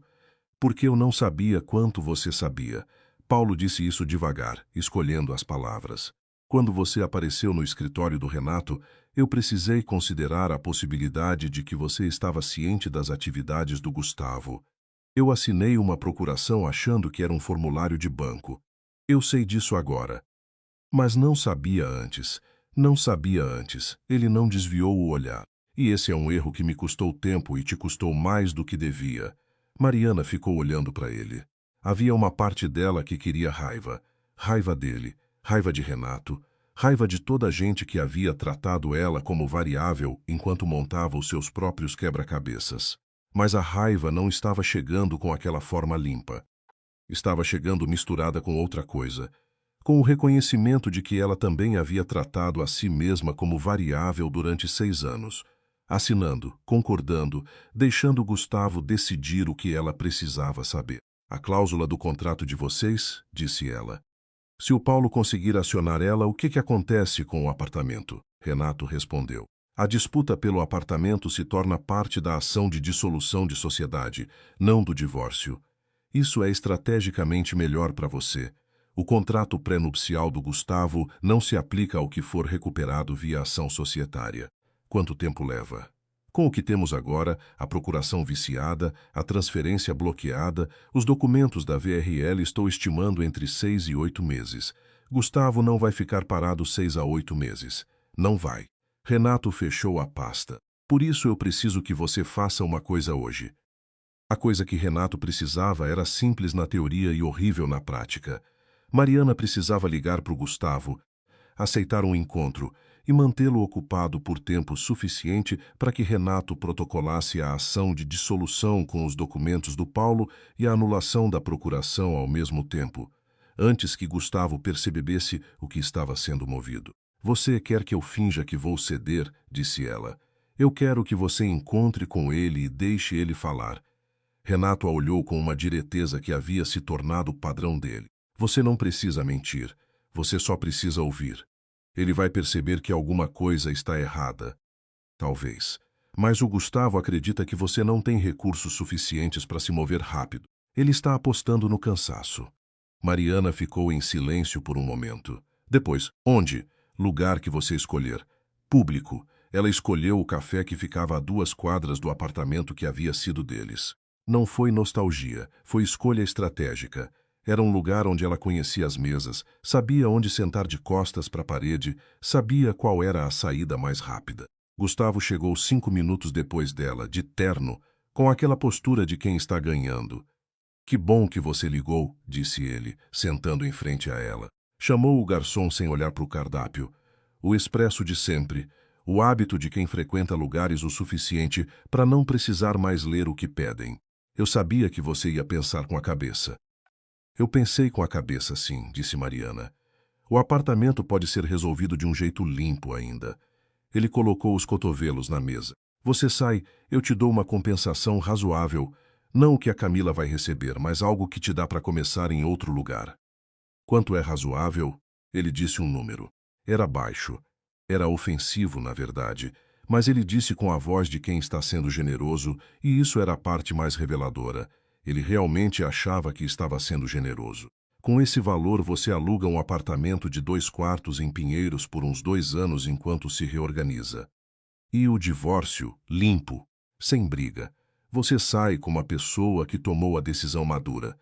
Porque eu não sabia quanto você sabia. Paulo disse isso devagar, escolhendo as palavras. Quando você apareceu no escritório do Renato, eu precisei considerar a possibilidade de que você estava ciente das atividades do Gustavo. Eu assinei uma procuração achando que era um formulário de banco. Eu sei disso agora. Mas não sabia antes. Não sabia antes. Ele não desviou o olhar. E esse é um erro que me custou tempo e te custou mais do que devia. Mariana ficou olhando para ele. Havia uma parte dela que queria raiva. Raiva dele, raiva de Renato, raiva de toda a gente que havia tratado ela como variável enquanto montava os seus próprios quebra-cabeças. Mas a raiva não estava chegando com aquela forma limpa. Estava chegando misturada com outra coisa, com o reconhecimento de que ela também havia tratado a si mesma como variável durante 6 anos, assinando, concordando, deixando Gustavo decidir o que ela precisava saber. A cláusula do contrato de vocês, disse ela. Se o Paulo conseguir acionar ela, o que acontece com o apartamento? Renato respondeu. A disputa pelo apartamento se torna parte da ação de dissolução de sociedade, não do divórcio. Isso é estrategicamente melhor para você. O contrato pré-nupcial do Gustavo não se aplica ao que for recuperado via ação societária. Quanto tempo leva? Com o que temos agora, a procuração viciada, a transferência bloqueada, os documentos da VRL, estou estimando entre 6 e 8 meses. Gustavo não vai ficar parado 6 a 8 meses. Não vai. Renato fechou a pasta. Por isso eu preciso que você faça uma coisa hoje. A coisa que Renato precisava era simples na teoria e horrível na prática. Mariana precisava ligar para o Gustavo, aceitar um encontro e mantê-lo ocupado por tempo suficiente para que Renato protocolasse a ação de dissolução com os documentos do Paulo e a anulação da procuração ao mesmo tempo, antes que Gustavo percebesse o que estava sendo movido. Você quer que eu finja que vou ceder, disse ela. Eu quero que você encontre com ele e deixe ele falar. Renato a olhou com uma direteza que havia se tornado o padrão dele. Você não precisa mentir, você só precisa ouvir. Ele vai perceber que alguma coisa está errada. Talvez. Mas o Gustavo acredita que você não tem recursos suficientes para se mover rápido. Ele está apostando no cansaço. Mariana ficou em silêncio por um momento. Depois, onde? Lugar que você escolher. Público. Ela escolheu o café que ficava a 2 quadras do apartamento que havia sido deles. Não foi nostalgia, foi escolha estratégica. Era um lugar onde ela conhecia as mesas, sabia onde sentar de costas para a parede, sabia qual era a saída mais rápida. Gustavo chegou 5 minutos depois dela, de terno, com aquela postura de quem está ganhando. Que bom que você ligou, disse ele, sentando em frente a ela. Chamou o garçom sem olhar para o cardápio. O expresso de sempre, o hábito de quem frequenta lugares o suficiente para não precisar mais ler o que pedem. Eu sabia que você ia pensar com a cabeça. Eu pensei com a cabeça, sim, disse Mariana. O apartamento pode ser resolvido de um jeito limpo ainda. Ele colocou os cotovelos na mesa. Você sai, eu te dou uma compensação razoável. Não o que a Camila vai receber, mas algo que te dá para começar em outro lugar. Quanto é razoável? Ele disse um número. Era baixo. Era ofensivo, na verdade, mas ele disse com a voz de quem está sendo generoso, e isso era a parte mais reveladora. Ele realmente achava que estava sendo generoso. Com esse valor, você aluga um apartamento de 2 quartos em Pinheiros por uns 2 anos enquanto se reorganiza. E o divórcio, limpo, sem briga. Você sai como a pessoa que tomou a decisão madura.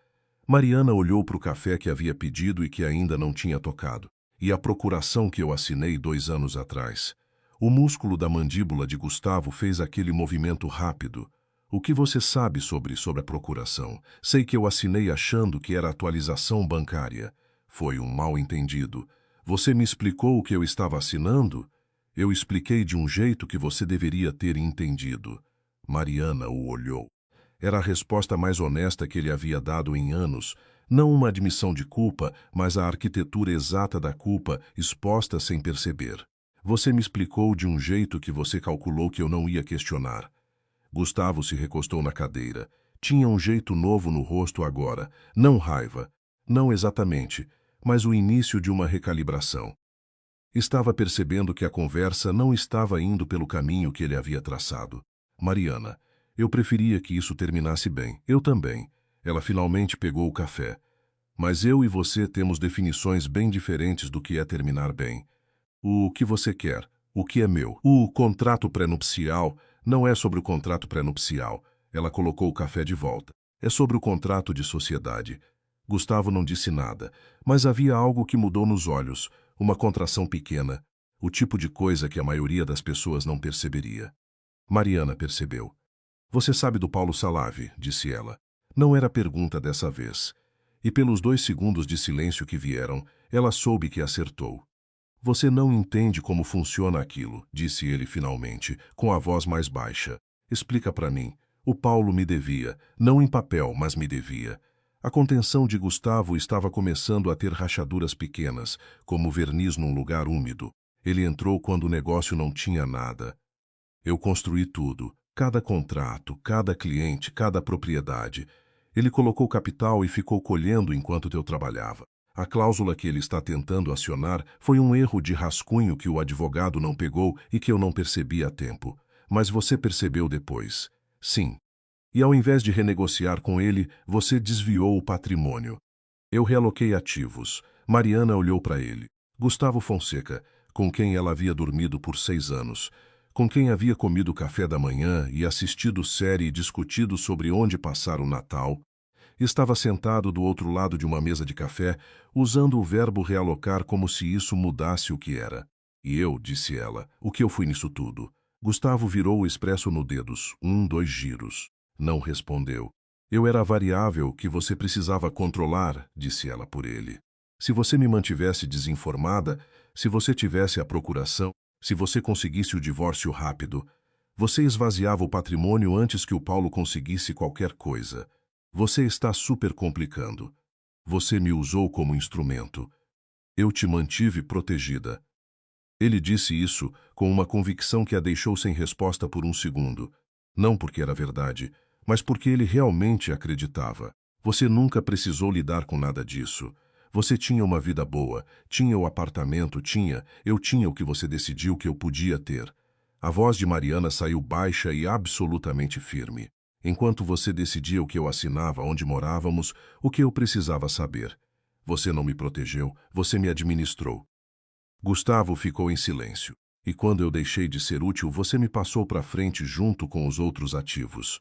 Mariana olhou para o café que havia pedido e que ainda não tinha tocado. E a procuração que eu assinei 2 anos atrás. O músculo da mandíbula de Gustavo fez aquele movimento rápido. O que você sabe sobre a procuração? Sei que eu assinei achando que era atualização bancária. Foi um mal-entendido. Você me explicou o que eu estava assinando? Eu expliquei de um jeito que você deveria ter entendido. Mariana o olhou. Era a resposta mais honesta que ele havia dado em anos. Não uma admissão de culpa, mas a arquitetura exata da culpa, exposta sem perceber. Você me explicou de um jeito que você calculou que eu não ia questionar. Gustavo se recostou na cadeira. Tinha um jeito novo no rosto agora. Não raiva. Não exatamente, mas o início de uma recalibração. Estava percebendo que a conversa não estava indo pelo caminho que ele havia traçado. Mariana, eu preferia que isso terminasse bem. Eu também. Ela finalmente pegou o café. Mas eu e você temos definições bem diferentes do que é terminar bem. O que você quer? O que é meu? O contrato pré-nupcial não é sobre o contrato pré-nupcial. Ela colocou o café de volta. É sobre o contrato de sociedade. Gustavo não disse nada, mas havia algo que mudou nos olhos, uma contração pequena, o tipo de coisa que a maioria das pessoas não perceberia. Mariana percebeu. Você sabe do Paulo Salave, disse ela. Não era pergunta dessa vez. E pelos 2 segundos de silêncio que vieram, ela soube que acertou. Você não entende como funciona aquilo, disse ele finalmente, com a voz mais baixa. Explica para mim. O Paulo me devia, não em papel, mas me devia. A contenção de Gustavo estava começando a ter rachaduras pequenas, como verniz num lugar úmido. Ele entrou quando o negócio não tinha nada. Eu construí tudo, cada contrato, cada cliente, cada propriedade. Ele colocou capital e ficou colhendo enquanto eu trabalhava. A cláusula que ele está tentando acionar foi um erro de rascunho que o advogado não pegou e que eu não percebi a tempo. Mas você percebeu depois. Sim. E ao invés de renegociar com ele, você desviou o patrimônio. Eu realoquei ativos. Mariana olhou para ele. Gustavo Fonseca, com quem ela havia dormido por 6 anos, com quem havia comido café da manhã e assistido série e discutido sobre onde passar o Natal, estava sentado do outro lado de uma mesa de café, usando o verbo realocar como se isso mudasse o que era. E eu, disse ela, o que eu fui nisso tudo? Gustavo virou o expresso no dedos, 1, 2 giros. Não respondeu. Eu era a variável que você precisava controlar, disse ela por ele. Se você me mantivesse desinformada, se você tivesse a procuração, se você conseguisse o divórcio rápido, você esvaziava o patrimônio antes que o Paulo conseguisse qualquer coisa. Você está supercomplicando. Você me usou como instrumento. Eu te mantive protegida. Ele disse isso com uma convicção que a deixou sem resposta por um segundo. Não porque era verdade, mas porque ele realmente acreditava. Você nunca precisou lidar com nada disso. Você tinha uma vida boa, tinha o apartamento, eu tinha o que você decidiu que eu podia ter. A voz de Mariana saiu baixa e absolutamente firme. Enquanto você decidia o que eu assinava, onde morávamos, o que eu precisava saber. Você não me protegeu, você me administrou. Gustavo ficou em silêncio. E quando eu deixei de ser útil, você me passou para frente junto com os outros ativos.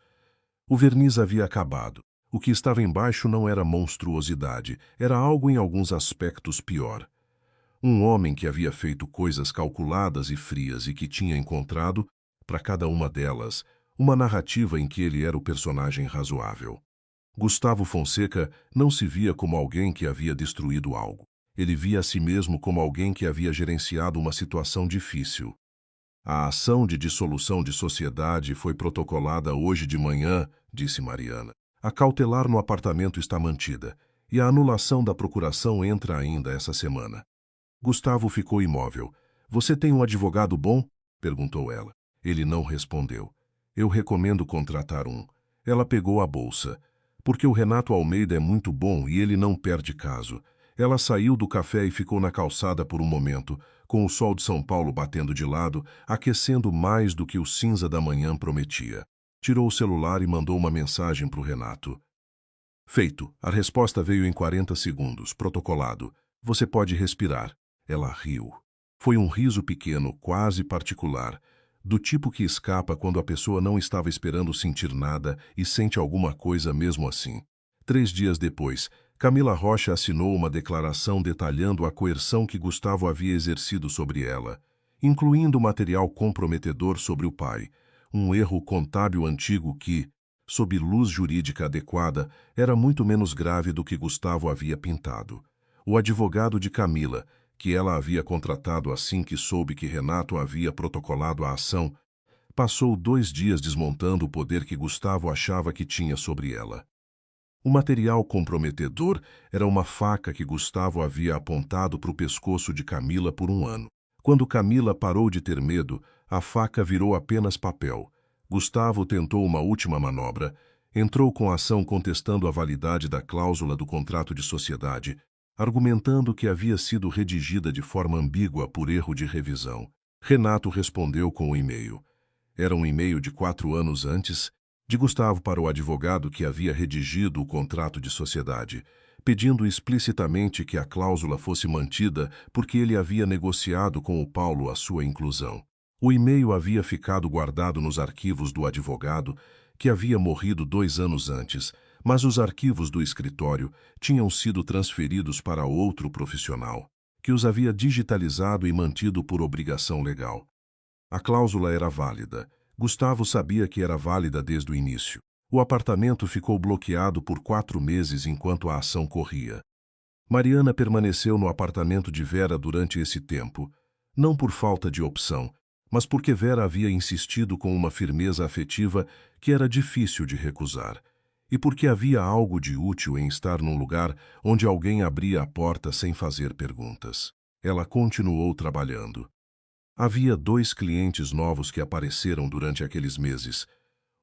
O verniz havia acabado. O que estava embaixo não era monstruosidade, era algo em alguns aspectos pior. Um homem que havia feito coisas calculadas e frias e que tinha encontrado, para cada uma delas, uma narrativa em que ele era o personagem razoável. Gustavo Fonseca não se via como alguém que havia destruído algo. Ele via a si mesmo como alguém que havia gerenciado uma situação difícil. A ação de dissolução de sociedade foi protocolada hoje de manhã, disse Mariana. A cautelar no apartamento está mantida, e a anulação da procuração entra ainda essa semana. Gustavo ficou imóvel. Você tem um advogado bom? Perguntou ela. Ele não respondeu. Eu recomendo contratar um. Ela pegou a bolsa. Porque o Renato Almeida é muito bom e ele não perde caso. Ela saiu do café e ficou na calçada por um momento, com o sol de São Paulo batendo de lado, aquecendo mais do que o cinza da manhã prometia. Tirou o celular e mandou uma mensagem para o Renato. Feito. A resposta veio em 40 segundos, protocolado. Você pode respirar. Ela riu. Foi um riso pequeno, quase particular, do tipo que escapa quando a pessoa não estava esperando sentir nada e sente alguma coisa mesmo assim. 3 dias depois, Camila Rocha assinou uma declaração detalhando a coerção que Gustavo havia exercido sobre ela, incluindo material comprometedor sobre o pai, um erro contábil antigo que, sob luz jurídica adequada, era muito menos grave do que Gustavo havia pintado. O advogado de Camila, que ela havia contratado assim que soube que Renato havia protocolado a ação, passou 2 dias desmontando o poder que Gustavo achava que tinha sobre ela. O material comprometedor era uma faca que Gustavo havia apontado para o pescoço de Camila por 1 ano. Quando Camila parou de ter medo, a faca virou apenas papel. Gustavo tentou uma última manobra, entrou com a ação contestando a validade da cláusula do contrato de sociedade, argumentando que havia sido redigida de forma ambígua por erro de revisão. Renato respondeu com o e-mail. Era um e-mail de 4 anos antes, de Gustavo para o advogado que havia redigido o contrato de sociedade, pedindo explicitamente que a cláusula fosse mantida porque ele havia negociado com o Paulo a sua inclusão. O e-mail havia ficado guardado nos arquivos do advogado, que havia morrido 2 anos antes, mas os arquivos do escritório tinham sido transferidos para outro profissional, que os havia digitalizado e mantido por obrigação legal. A cláusula era válida. Gustavo sabia que era válida desde o início. O apartamento ficou bloqueado por 4 meses enquanto a ação corria. Mariana permaneceu no apartamento de Vera durante esse tempo, não por falta de opção, mas porque Vera havia insistido com uma firmeza afetiva que era difícil de recusar, e porque havia algo de útil em estar num lugar onde alguém abria a porta sem fazer perguntas. Ela continuou trabalhando. Havia 2 clientes novos que apareceram durante aqueles meses,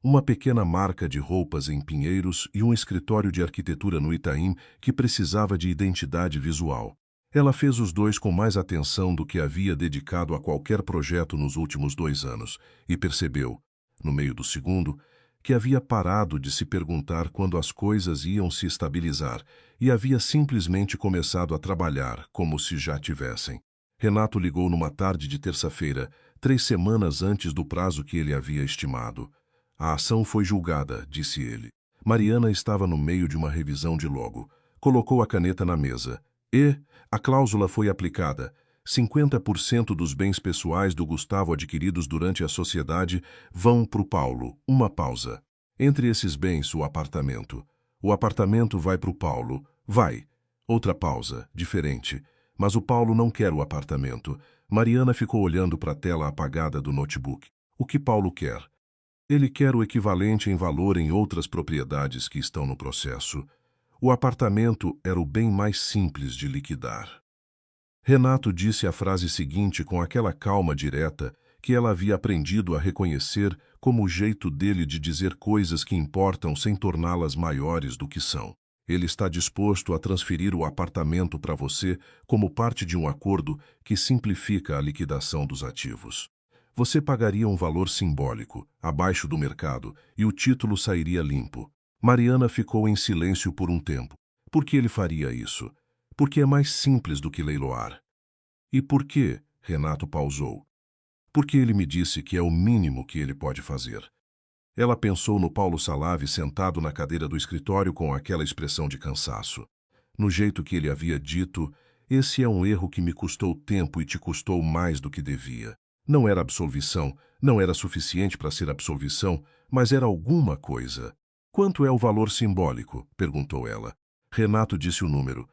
uma pequena marca de roupas em Pinheiros e um escritório de arquitetura no Itaim que precisava de identidade visual. Ela fez os 2 com mais atenção do que havia dedicado a qualquer projeto nos últimos 2 anos e percebeu, no meio do segundo, que havia parado de se perguntar quando as coisas iam se estabilizar e havia simplesmente começado a trabalhar como se já tivessem. Renato ligou numa tarde de terça-feira, 3 semanas antes do prazo que ele havia estimado. A ação foi julgada, disse ele. Mariana estava no meio de uma revisão de logo. Colocou a caneta na mesa. E a cláusula foi aplicada. 50% dos bens pessoais do Gustavo adquiridos durante a sociedade vão para o Paulo. Uma pausa. Entre esses bens, o apartamento. O apartamento vai para o Paulo. Vai. Outra pausa, diferente. Mas o Paulo não quer o apartamento. Mariana ficou olhando para a tela apagada do notebook. O que Paulo quer? Ele quer o equivalente em valor em outras propriedades que estão no processo. O apartamento era o bem mais simples de liquidar. Renato disse a frase seguinte com aquela calma direta que ela havia aprendido a reconhecer como o jeito dele de dizer coisas que importam sem torná-las maiores do que são. Ele está disposto a transferir o apartamento para você como parte de um acordo que simplifica a liquidação dos ativos. Você pagaria um valor simbólico, abaixo do mercado, e o título sairia limpo. Mariana ficou em silêncio por um tempo. Por que ele faria isso? Porque é mais simples do que leiloar. E por quê? Renato pausou. Porque ele me disse que é o mínimo que ele pode fazer. Ela pensou no Paulo Salave sentado na cadeira do escritório com aquela expressão de cansaço. No jeito que ele havia dito, esse é um erro que me custou tempo e te custou mais do que devia. Não era absolvição, não era suficiente para ser absolvição, mas era alguma coisa. Quanto é o valor simbólico? Perguntou ela. Renato disse o número.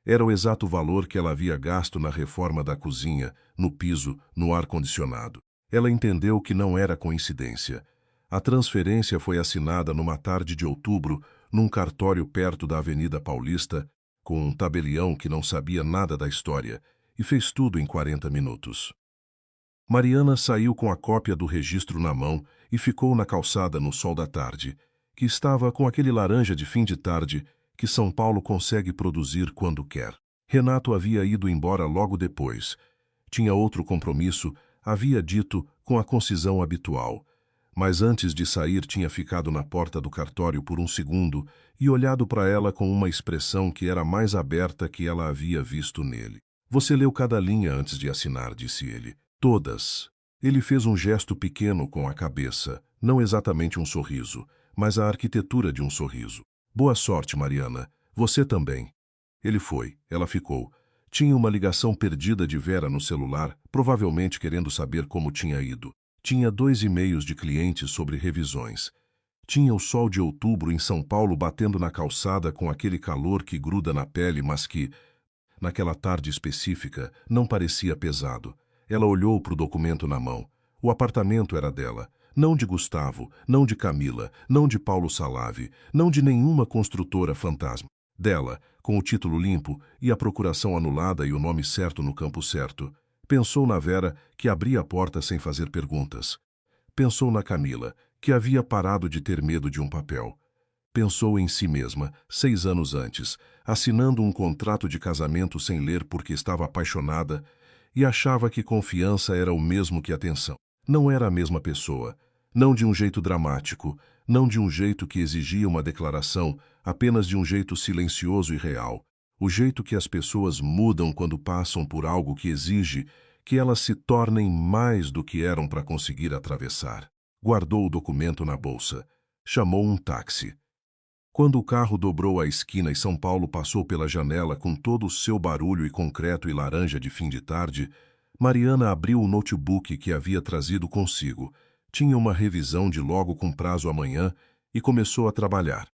Era o exato valor que ela havia gasto na reforma da cozinha, no piso, no ar-condicionado. Ela entendeu que não era coincidência. A transferência foi assinada numa tarde de outubro, num cartório perto da Avenida Paulista, com um tabelião que não sabia nada da história, e fez tudo em 40 minutos. Mariana saiu com a cópia do registro na mão e ficou na calçada no sol da tarde, que estava com aquele laranja de fim de tarde que São Paulo consegue produzir quando quer. Renato havia ido embora logo depois. Tinha outro compromisso, havia dito com a concisão habitual. Mas antes de sair tinha ficado na porta do cartório por um segundo e olhado para ela com uma expressão que era mais aberta que ela havia visto nele. Você leu cada linha antes de assinar, disse ele. Todas. Ele fez um gesto pequeno com a cabeça, não exatamente um sorriso, mas a arquitetura de um sorriso. Boa sorte, Mariana. Você também. Ele foi, ela ficou. Tinha uma ligação perdida de Vera no celular, provavelmente querendo saber como tinha ido. Tinha 2 e-mails de clientes sobre revisões. Tinha o sol de outubro em São Paulo batendo na calçada com aquele calor que gruda na pele, mas que, naquela tarde específica, não parecia pesado. Ela olhou para o documento na mão. O apartamento era dela. Não de Gustavo, não de Camila, não de Paulo Salave, não de nenhuma construtora fantasma. Dela, com o título limpo e a procuração anulada e o nome certo no campo certo. Pensou na Vera, que abria a porta sem fazer perguntas. Pensou na Camila, que havia parado de ter medo de um papel. Pensou em si mesma, 6 anos antes, assinando um contrato de casamento sem ler porque estava apaixonada e achava que confiança era o mesmo que atenção. Não era a mesma pessoa. Não de um jeito dramático, não de um jeito que exigia uma declaração, apenas de um jeito silencioso e real. O jeito que as pessoas mudam quando passam por algo que exige que elas se tornem mais do que eram para conseguir atravessar. Guardou o documento na bolsa. Chamou um táxi. Quando o carro dobrou a esquina e São Paulo passou pela janela com todo o seu barulho e concreto e laranja de fim de tarde, Mariana abriu o notebook que havia trazido consigo. Tinha uma revisão de logo com prazo amanhã e começou a trabalhar.